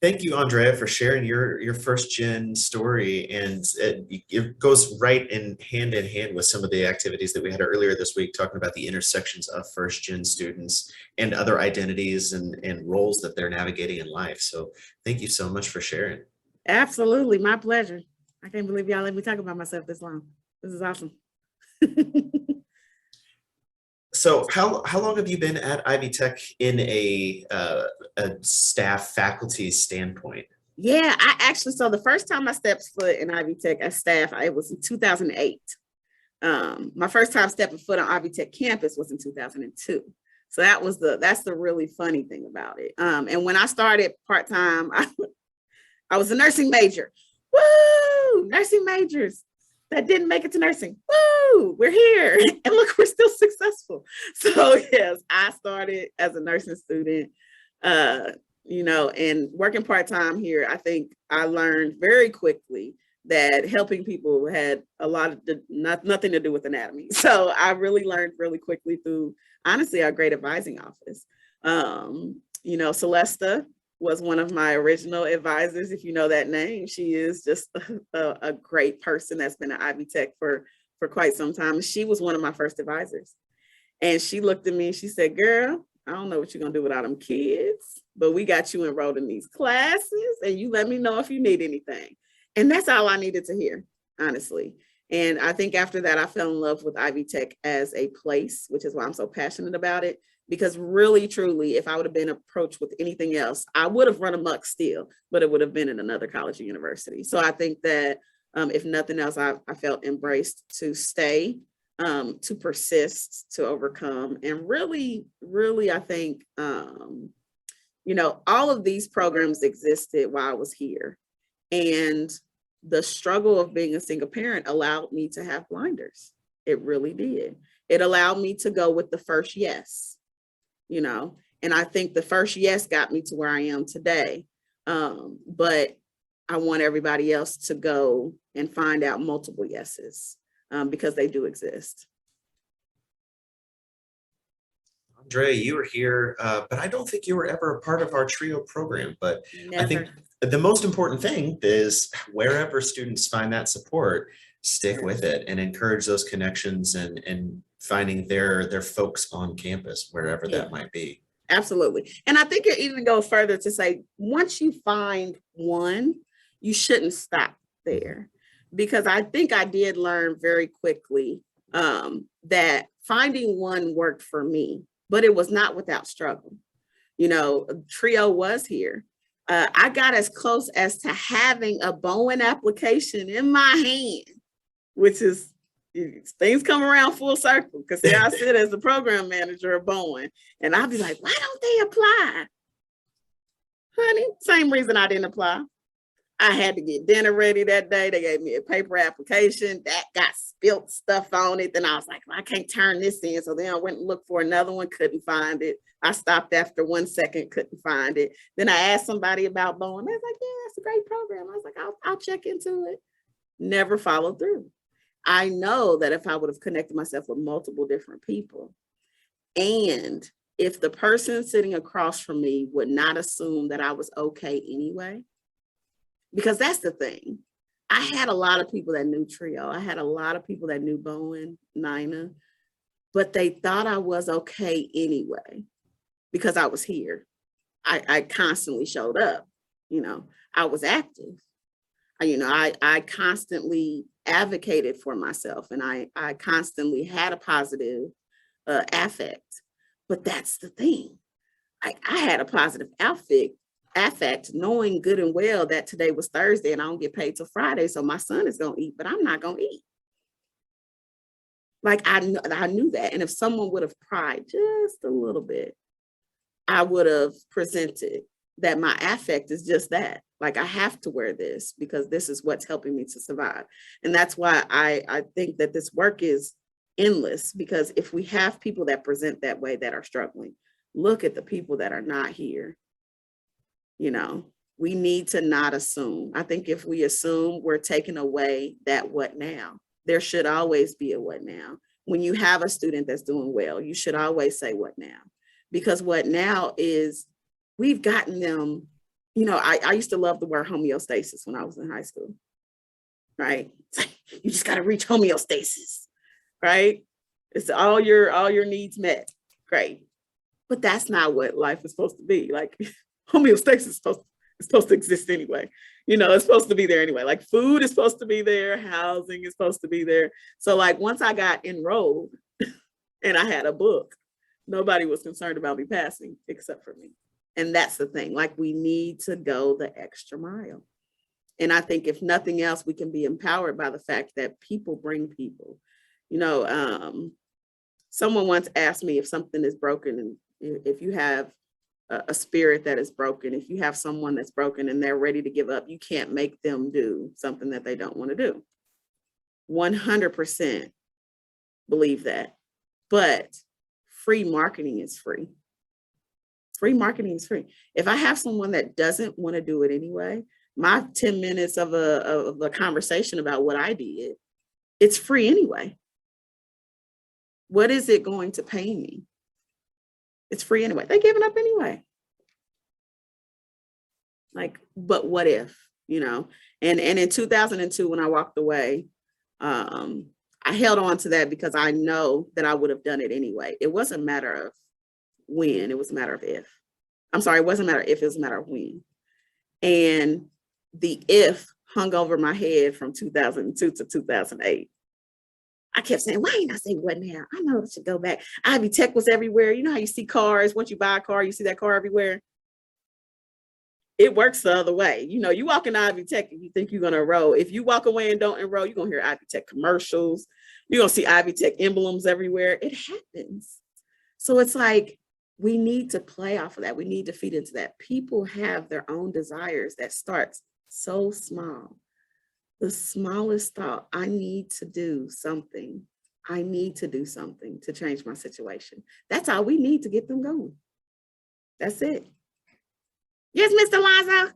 Thank you, Andrea, for sharing your first gen story. And it goes right in hand with some of the activities that we had earlier this week, talking about the intersections of first gen students and other identities and roles that they're navigating in life. So thank you so much for sharing. Absolutely. My pleasure. I can't believe y'all let me talk about myself this long. This is awesome. So how long have you been at Ivy Tech in a staff faculty standpoint? Yeah, so the first time I stepped foot in Ivy Tech as staff, it was in 2008. My first time stepping foot on Ivy Tech campus was in 2002. So that's the really funny thing about it. And when I started part-time, I was a nursing major. Woo! Nursing majors that didn't make it to nursing. Woo! We're here. And look, we're still successful. So yes, I started as a nursing student, and working part-time here. I think I learned very quickly that helping people had a lot of nothing to do with anatomy. So I really learned really quickly through, honestly, our great advising office. Celesta was one of my original advisors. If you know that name, she is just a great person that's been at Ivy Tech for quite some time. She was one of my first advisors. And she looked at me and she said, girl, I don't know what you're gonna do without them kids, but we got you enrolled in these classes and you let me know if you need anything. And that's all I needed to hear, honestly. And I think after that, I fell in love with Ivy Tech as a place, which is why I'm so passionate about it. Because really, truly, if I would have been approached with anything else, I would have run amok still, but it would have been in another college or university. So I think that if nothing else, I felt embraced to stay, to persist, to overcome. And really, really, I think, all of these programs existed while I was here. And the struggle of being a single parent allowed me to have blinders. It really did. It allowed me to go with the first yes. And And I think the first yes got me to where I am today. But I want everybody else to go and find out multiple yeses, because they do exist. Andrea, you were here, but I don't think you were ever a part of our TRIO program. But I think Never. the most important thing is wherever students find that support, stick with it and encourage those connections and finding their folks on campus, wherever Yeah. that might be. Absolutely. And I think it even goes further to say, once you find one, you shouldn't stop there. Because I think I did learn very quickly that finding one worked for me, but it was not without struggle. You know, TRIO was here. I got as close as to having a Bowen application in my hand, which is, things come around full circle, because here I sit as the program manager of Bowen, and I'll be like, why don't they apply? Honey, same reason I didn't apply. I had to get dinner ready that day. They gave me a paper application that got spilt stuff on it. Then I was like, well, I can't turn this in. So then I went and looked for another one, couldn't find it. I stopped after 1 second, couldn't find it. Then I asked somebody about Bowen. They was like, yeah, it's a great program. I was like, I'll check into it. Never followed through. I know that if I would have connected myself with multiple different people, and if the person sitting across from me would not assume that I was okay anyway, because that's the thing. I had a lot of people that knew TRIO. I had a lot of people that knew Bowen, Nina, but they thought I was okay anyway because I was here. I constantly showed up. You know, I was active. I constantly advocated for myself, and I constantly had a positive affect. But that's the thing. I had a positive affect, knowing good and well that today was Thursday and I don't get paid till Friday. So my son is going to eat, but I'm not going to eat. Like I knew that. And if someone would have pried just a little bit, I would have presented that my affect is just that. Like, I have to wear this because this is what's helping me to survive. And that's why I think that this work is endless, because if we have people that present that way that are struggling, look at the people that are not here. You know, we need to not assume. I think if we assume, we're taking away that what now. There should always be a what now. When you have a student that's doing well, you should always say what now, because what now is, we've gotten them, you know, I used to love the word homeostasis when I was in high school, right? You just got to reach homeostasis, right? It's all your needs met. Great. But that's not what life is supposed to be. Like, homeostasis is supposed to exist anyway. You know, it's supposed to be there anyway. Like, food is supposed to be there, housing is supposed to be there. So like, once I got enrolled and I had a book, nobody was concerned about me passing except for me. And that's the thing. Like, we need to go the extra mile. And I think if nothing else, we can be empowered by the fact that people bring people. You know, someone once asked me, if something is broken, and if you have a spirit that is broken, if you have someone that's broken and they're ready to give up, you can't make them do something that they don't want to do. 100% believe that. But free marketing is free. Free marketing is free. If I have someone that doesn't want to do it anyway, my 10 minutes of a conversation about what I did, it's free anyway. What is it going to pay me? It's free anyway. They're giving up anyway. Like, but what if, you know? And in 2002, when I walked away, I held on to that because I know that I would have done it anyway. It wasn't a matter of when, it was a matter of if. I'm sorry, it wasn't a matter of if, it was a matter of when. And the if hung over my head from 2002 to 2008. I kept saying, why ain't I say what now? I know I should go back. Ivy Tech was everywhere. You know how you see cars, once you buy a car, you see that car everywhere. It works the other way. You know, you walk in Ivy Tech and you think you're gonna enroll. If you walk away and don't enroll, you're gonna hear Ivy Tech commercials. You're gonna see Ivy Tech emblems everywhere. It happens. So it's like, we need to play off of that. We need to feed into that. People have their own desires that starts so small. The smallest thought, I need to do something. I need to do something to change my situation. That's all we need to get them going. That's it. Yes, Mr. Lazo.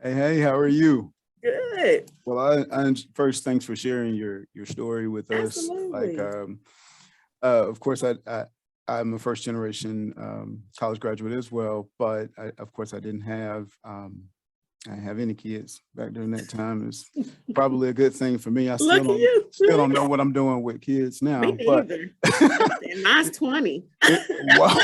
Hey, how are you? Good. Well, I first, thanks for sharing your story with us. Absolutely. Of course, I'm a first generation college graduate as well, but of course, I didn't have any kids back during that time. It's probably a good thing for me. I still Look at you. don't know what I'm doing with kids Me now, but neither. And mine's 20. wow,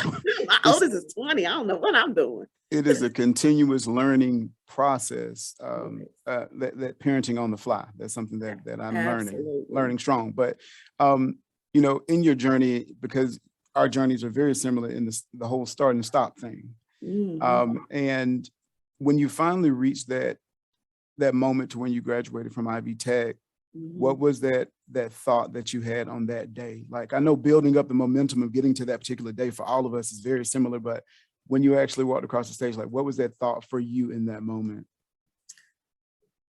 My oldest is 20. I don't know what I'm doing. it is a continuous learning process. That parenting on the fly. That's something that I'm Absolutely. learning strong. But in your journey, because our journeys are very similar in the whole start and stop thing. And when you finally reach that moment to when you graduated from Ivy Tech, what was that thought that you had on that day? Like, I know building up the momentum of getting to that particular day for all of us is very similar, but when you actually walked across the stage, like, what was that thought for you in that moment?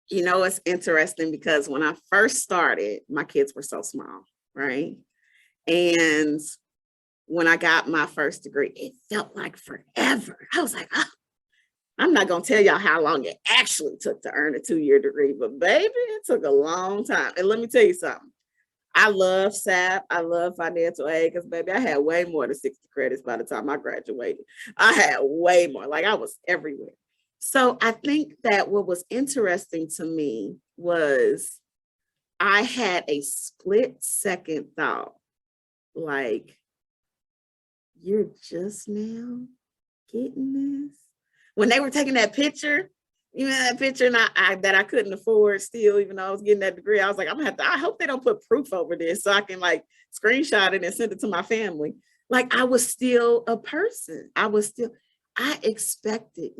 It's interesting because when I first started, my kids were so small, right? And when I got my first degree, it felt like forever. I was like, I'm not going to tell y'all how long it actually took to earn a 2-year degree, but baby, it took a long time. And let me tell you something. I love SAP. I love financial aid because, baby, I had way more than 60 credits by the time I graduated. I had way more. Like, I was everywhere. So I think that what was interesting to me was I had a split-second thought, like, you're just now getting this? When they were taking that picture, that picture and that I couldn't afford still, even though I was getting that degree, I was like, I hope they don't put proof over this so I can like screenshot it and send it to my family. Like, I was still a person. I expected.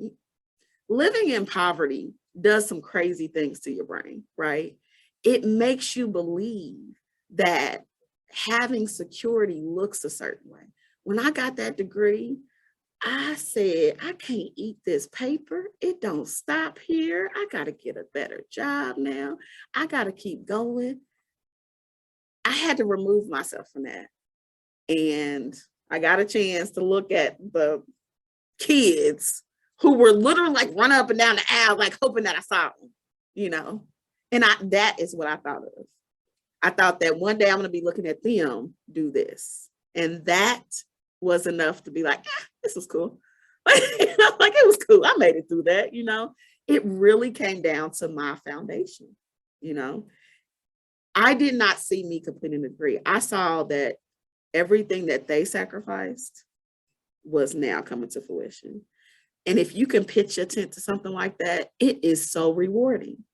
Living in poverty does some crazy things to your brain, right? It makes you believe that having security looks a certain way. When I got that degree, I said, I can't eat this paper. It don't stop here. I got to get a better job now. I got to keep going. I had to remove myself from that. And I got a chance to look at the kids who were literally like running up and down the aisle, like hoping that I saw them, And that is what I thought of. I thought that one day I'm going to be looking at them do this. And that was enough to be like, this was cool. Like, it was cool. I made it through that, It really came down to my foundation, I did not see me completing the degree. I saw that everything that they sacrificed was now coming to fruition. And if you can pitch your tent to something like that, it is so rewarding.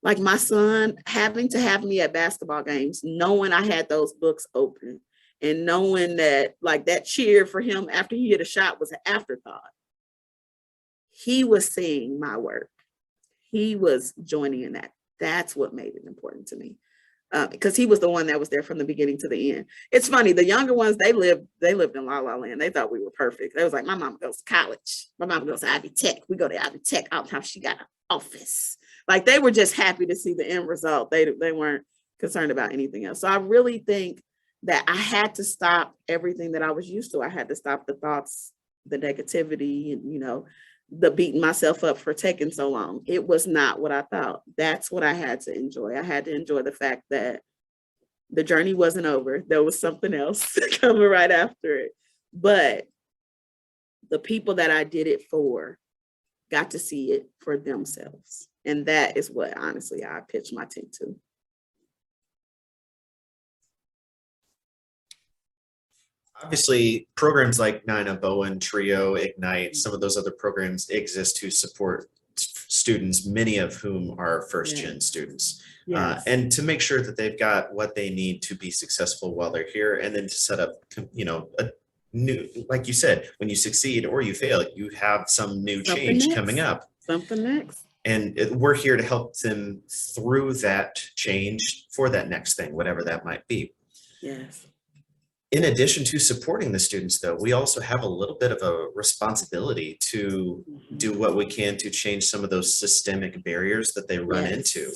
Like my son having to have me at basketball games, knowing I had those books open and knowing that like that cheer for him after he hit a shot was an afterthought. He was seeing my work. He was joining in that. That's what made it important to me. Because he was the one that was there from the beginning to the end. It's funny, the younger ones, they lived in La La Land. They thought we were perfect. They was like, my mom goes to college. My mom goes to Ivy Tech. We go to Ivy Tech. All the time she got an office. Like they were just happy to see the end result. They weren't concerned about anything else. So I really think that I had to stop everything that I was used to. I had to stop the thoughts, the negativity, and the beating myself up for taking so long. It was not what I thought. That's what I had to enjoy. I had to enjoy the fact that the journey wasn't over. There was something else coming right after it. But the people that I did it for got to see it for themselves. And that is what, honestly, I pitched my tent to. Obviously, programs like Nina Bowen, Trio, Ignite, some of those other programs exist to support students, many of whom are first-gen students, and to make sure that they've got what they need to be successful while they're here, and then to set up, a new, like you said, when you succeed or you fail, you have some new change coming up. Something next. And we're here to help them through that change for that next thing, whatever that might be. Yes. In addition to supporting the students, though, we also have a little bit of a responsibility to do what we can to change some of those systemic barriers that they run into.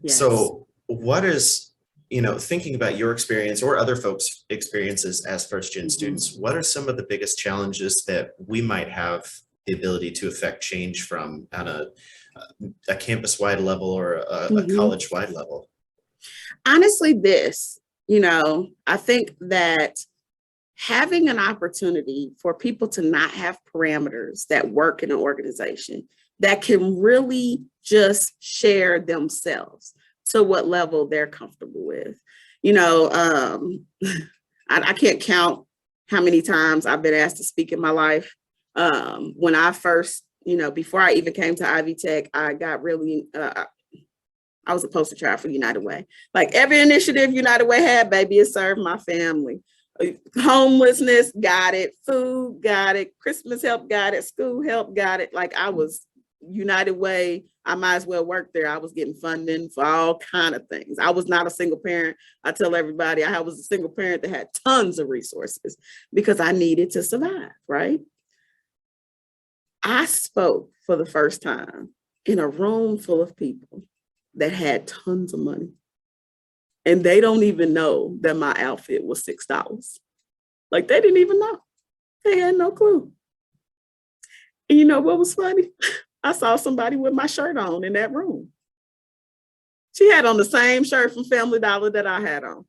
Yes. So what is thinking about your experience or other folks' experiences as first-gen students, what are some of the biggest challenges that we might have the ability to affect change from on a campus-wide level or a college-wide level? Honestly, I think that having an opportunity for people to not have parameters that work in an organization that can really just share themselves to what level they're comfortable with. I can't count how many times I've been asked to speak in my life. When I first, before I even came to Ivy Tech, I got really, I was supposed to try for United Way. Like every initiative United Way had, baby, it served my family. Homelessness, got it. Food, got it. Christmas help, got it. School help, got it. Like I was United Way, I might as well work there. I was getting funding for all kind of things. I was not a single parent. I tell everybody I was a single parent that had tons of resources because I needed to survive, right? I spoke for the first time in a room full of people that had tons of money. And they don't even know that my outfit was $6. Like they didn't even know. They had no clue. And you know what was funny? I saw somebody with my shirt on in that room. She had on the same shirt from Family Dollar that I had on.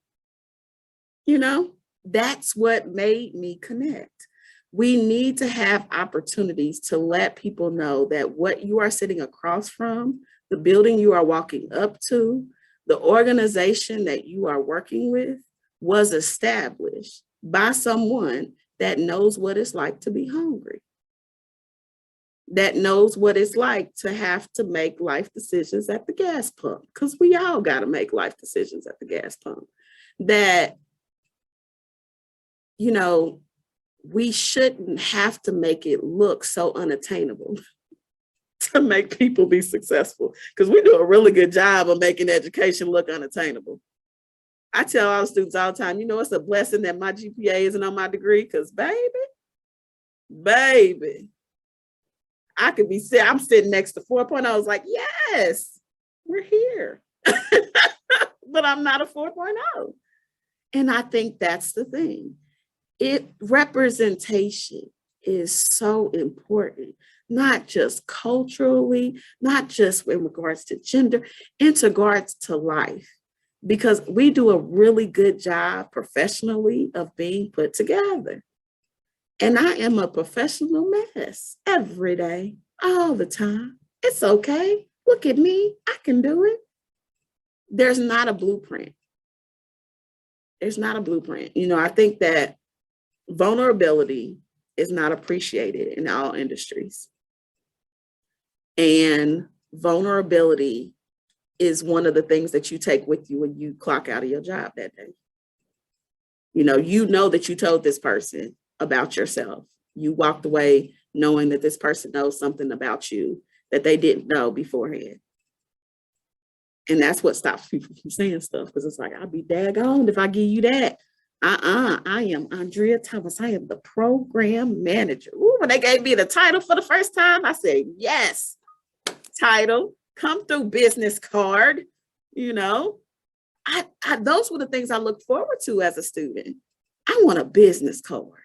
That's what made me connect. We need to have opportunities to let people know that what you are sitting across from, the building you are walking up to, the organization that you are working with was established by someone that knows what it's like to be hungry, that knows what it's like to have to make life decisions at the gas pump, because we all got to make life decisions at the gas pump, that, we shouldn't have to make it look so unattainable to make people be successful, because we do a really good job of making education look unattainable. I tell all the students all the time, it's a blessing that my GPA isn't on my degree, because baby, I could be I'm sitting next to 4.0. I was like, yes, we're here. But I'm not a 4.0. And I think that's the thing. Representation is so important, not just culturally, not just in regards to gender, in regards to life, because we do a really good job professionally of being put together. And I am a professional mess every day, all the time. It's okay. Look at me. I can do it. There's not a blueprint. There's not a blueprint. I think that vulnerability is not appreciated in all industries. And vulnerability is one of the things that you take with you when you clock out of your job that day. That you told this person about yourself. You walked away knowing that this person knows something about you that they didn't know beforehand. And that's what stops people from saying stuff, because it's like, I'll be daggone if I give you that. I am Andrea Thomas. I am the program manager. Ooh, when they gave me the title for the first time, I said, yes, title, come through business card. Those were the things I looked forward to as a student. I want a business card.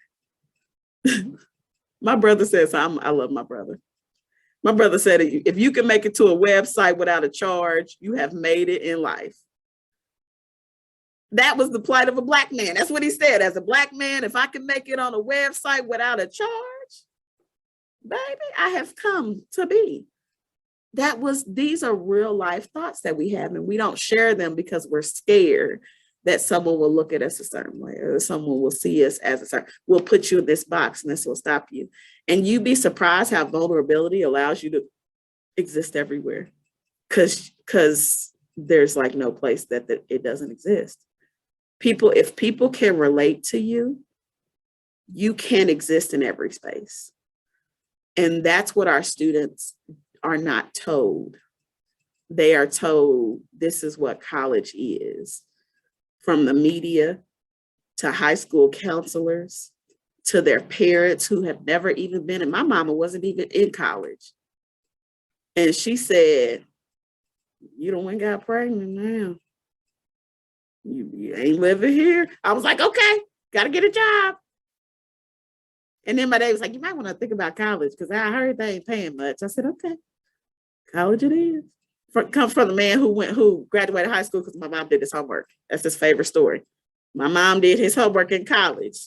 My brother says, I love my brother. My brother said, if you can make it to a website without a charge, you have made it in life. That was the plight of a Black man. That's what he said. As a Black man, if I can make it on a website without a charge, baby, I have come to be. These are real life thoughts that we have, and we don't share them because we're scared that someone will look at us a certain way, or someone will see us as a certain, we'll put you in this box and this will stop you. And you'd be surprised how vulnerability allows you to exist everywhere, because there's like no place that it doesn't exist. If people can relate to you, you can exist in every space. And that's what our students are not told. They are told this is what college is, from the media to high school counselors to their parents who have never even been in. My mama wasn't even in college. And she said, you don't got pregnant now. You ain't living here. I was like, okay, got to get a job. And then my dad was like, you might want to think about college because I heard they ain't paying much. I said, okay, college it is. Comes from the man who graduated high school because my mom did his homework. That's his favorite story. My mom did his homework in college.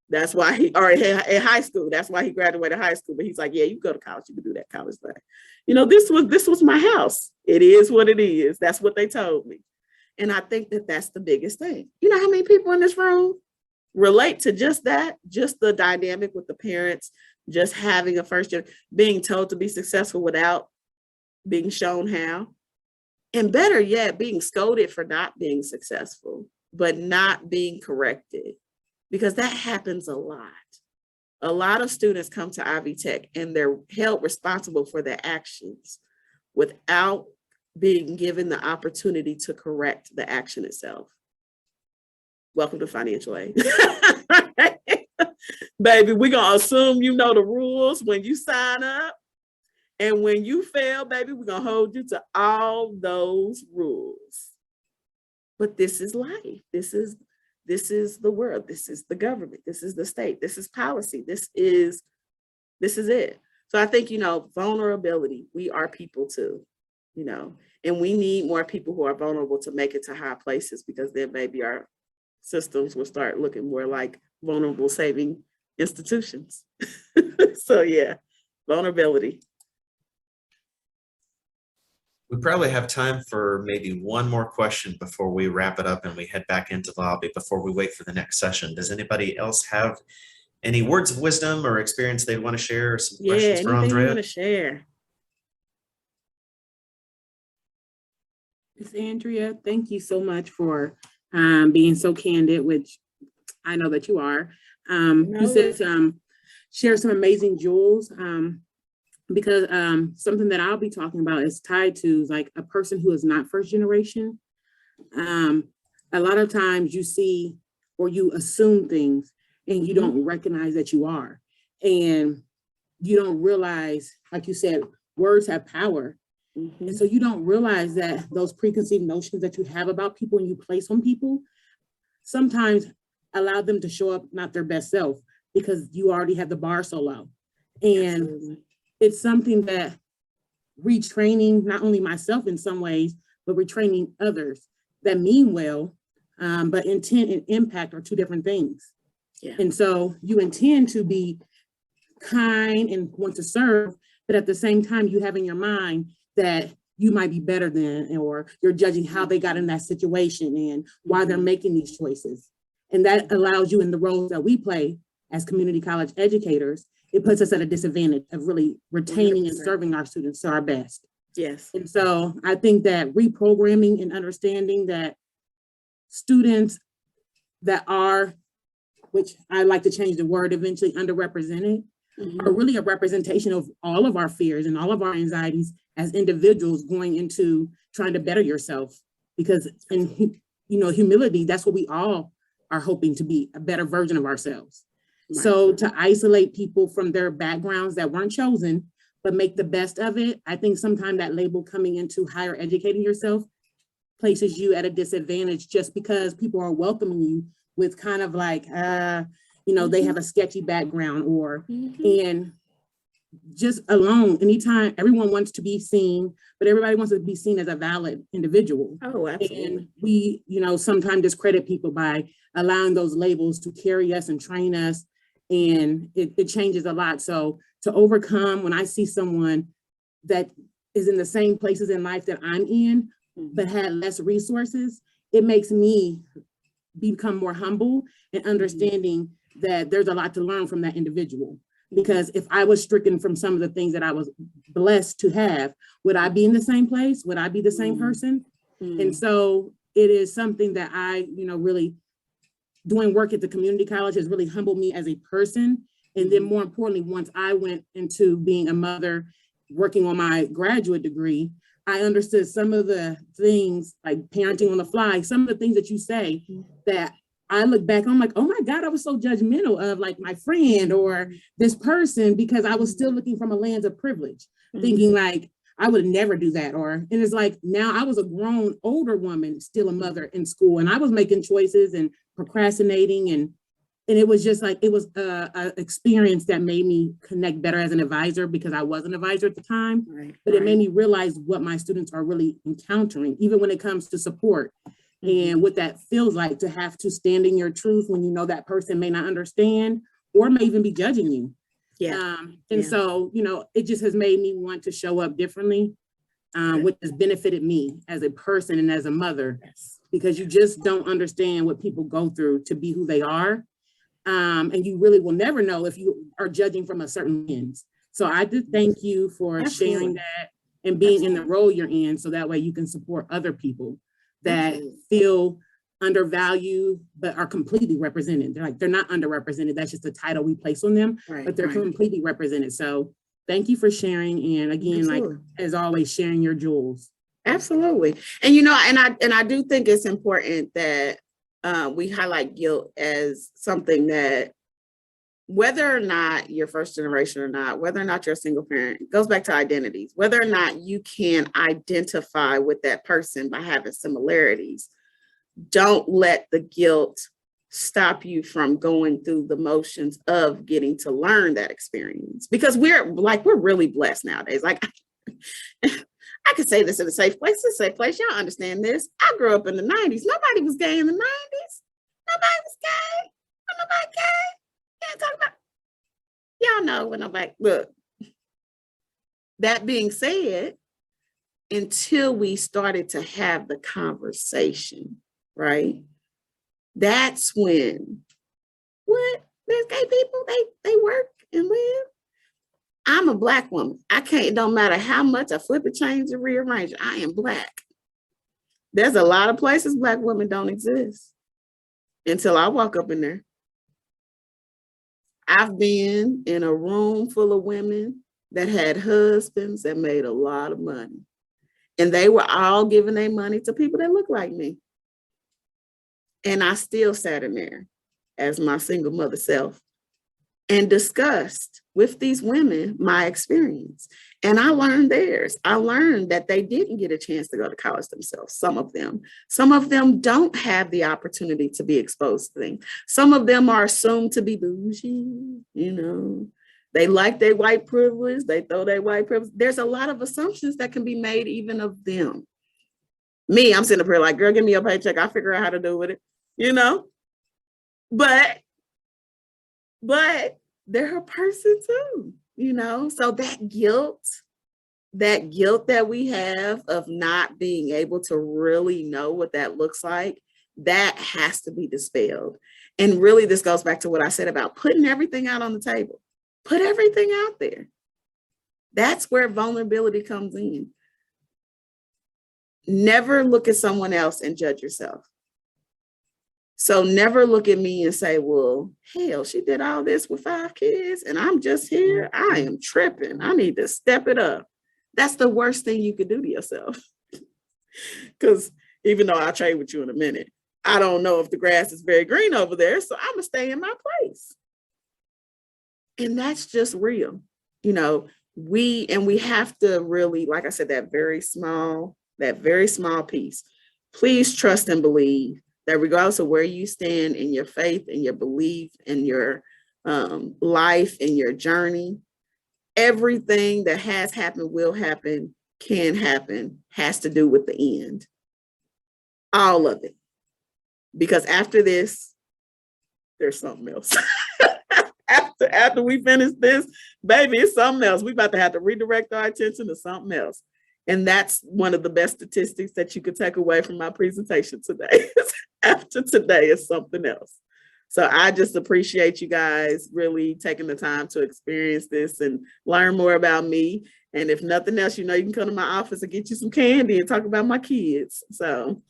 That's why in high school. That's why he graduated high school. But he's like, yeah, you go to college, you can do that college thing. This was my house. It is what it is. That's what they told me. And I think that that's the biggest thing. You know how many people in this room relate to just that, just the dynamic with the parents, just having a first year, being told to be successful without being shown how, and better yet, being scolded for not being successful, but not being corrected, because that happens a lot. A lot of students come to Ivy Tech and they're held responsible for their actions without being given the opportunity to correct the action itself. Welcome to financial aid. Baby, we're going to assume you know the rules when you sign up. And when you fail, baby, we're going to hold you to all those rules. But this is life. This is the world. This is the government. This is the state. This is policy. This is it. So I think, vulnerability, we are people too, and we need more people who are vulnerable to make it to high places, because then maybe our systems will start looking more like vulnerable saving institutions. So yeah, vulnerability. We probably have time for maybe one more question before we wrap it up and we head back into the lobby before we wait for the next session. Does anybody else have any words of wisdom or experience they want to share, or some questions for Anything Andrea? you want to share? Miss Andrea, thank you so much for being so candid, which I know that you are. You said share some amazing jewels, because something that I'll be talking about is tied to like a person who is not first generation. A lot of times you see or you assume things and you don't recognize that you are. And you don't realize, like you said, words have power. And so you don't realize that those preconceived notions that you have about people and you place on people sometimes allow them to show up not their best self, because you already have the bar so low. And absolutely, it's something that retraining not only myself in some ways, but retraining others that mean well, but intent and impact are two different things. Yeah. And so you intend to be kind and want to serve, but at the same time, you have in your mind that you might be better than, or you're judging how they got in that situation and why they're making these choices. And that allows you, in the roles that we play as community college educators, it puts us at a disadvantage of really retaining 100%. And serving our students to our best. Yes. And so I think that reprogramming and understanding that students that are, which I like to change the word eventually, underrepresented, are really a representation of all of our fears and all of our anxieties as individuals going into trying to better yourself. Because in humility, that's what we all are hoping to be, a better version of ourselves. Right. So to isolate people from their backgrounds that weren't chosen, but make the best of it, I think sometimes that label coming into higher educating yourself places you at a disadvantage, just because people are welcoming you with kind of like, they have a sketchy background, or, and just alone, anytime, everyone wants to be seen, but everybody wants to be seen as a valid individual. Oh, absolutely. And we, sometimes discredit people by allowing those labels to carry us and train us. And it changes a lot. So to overcome, when I see someone that is in the same places in life that I'm in, but had less resources, it makes me become more humble and understanding that there's a lot to learn from that individual. Because if I was stricken from some of the things that I was blessed to have, would I be in the same place? Would I be the same person? And so it is something that I, really doing work at the community college has really humbled me as a person. And then more importantly, once I went into being a mother, working on my graduate degree, I understood some of the things like parenting on the fly, some of the things that you say that I look back, I'm like, oh my God, I was so judgmental of like my friend or this person, because I was still looking from a lens of privilege, thinking like, I would never do that. And it's like, now I was a grown, older woman, still a mother in school, and I was making choices and procrastinating. And it was just like, it was a experience that made me connect better as an advisor, because I was an advisor at the time, but it made me realize what my students are really encountering, even when it comes to support. And what that feels like to have to stand in your truth when you know that person may not understand or may even be judging you. So, it just has made me want to show up differently, which has benefited me as a person and as a mother, because you just don't understand what people go through to be who they are. And you really will never know if you are judging from a certain lens. So I do thank you for sharing that and being in the role you're in, so that way you can support other people that feel undervalued but are completely represented. They're not underrepresented. That's just the title we place on them, but they're completely represented. So thank you for sharing. And again, like as always, sharing your jewels. Absolutely. And and I do think it's important that we highlight guilt as something that, whether or not you're first generation or not, whether or not you're a single parent, it goes back to identities. Whether or not you can identify with that person by having similarities, don't let the guilt stop you from going through the motions of getting to learn that experience. Because we're really blessed nowadays. Like, I could say this in a safe place. It's a safe place. Y'all understand this. I grew up in the 90s. Nobody was gay in the 90s. Nobody was gay. Nobody gay. Can't talk about. Y'all know when nobody. Look. That being said, until we started to have the conversation, right? That's when, there's gay people, they work and live. I'm a Black woman. It don't matter how much I flip it, change, and rearrange it. I am Black. There's a lot of places Black women don't exist until I walk up in there. I've been in a room full of women that had husbands that made a lot of money. And they were all giving their money to people that look like me. And I still sat in there as my single mother self and discussed with these women my experience. And I learned theirs. I learned that they didn't get a chance to go to college themselves. Some of them don't have the opportunity to be exposed to things. Some of them are assumed to be bougie, They like their white privilege. They throw their white privilege. There's a lot of assumptions that can be made even of them. Me, I'm sitting up here like, girl, give me your paycheck. I'll figure out how to do with it, But they're a person too, So that guilt that we have of not being able to really know what that looks like, that has to be dispelled. And really, this goes back to what I said about putting everything out on the table. Put everything out there. That's where vulnerability comes in. Never look at someone else and judge yourself. So never look at me and say, well, hell, she did all this with 5 kids and I'm just here. I am tripping. I need to step it up. That's the worst thing you could do to yourself. Because even though I'll trade with you in a minute, I don't know if the grass is very green over there. So I'm going to stay in my place. And that's just real. We have to really, like I said, that very small piece. Please trust and believe that regardless of where you stand in your faith and your belief and your life and your journey, everything that has happened, will happen, can happen, has to do with the end. All of it. Because after this, there's something else. After we finish this, baby, it's something else. We about to have to redirect our attention to something else. And that's one of the best statistics that you could take away from my presentation today. After today is something else. So I just appreciate you guys really taking the time to experience this and learn more about me. And if nothing else, you can come to my office and get you some candy and talk about my kids. So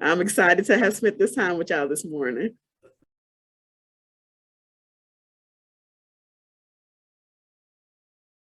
I'm excited to have spent this time with y'all this morning.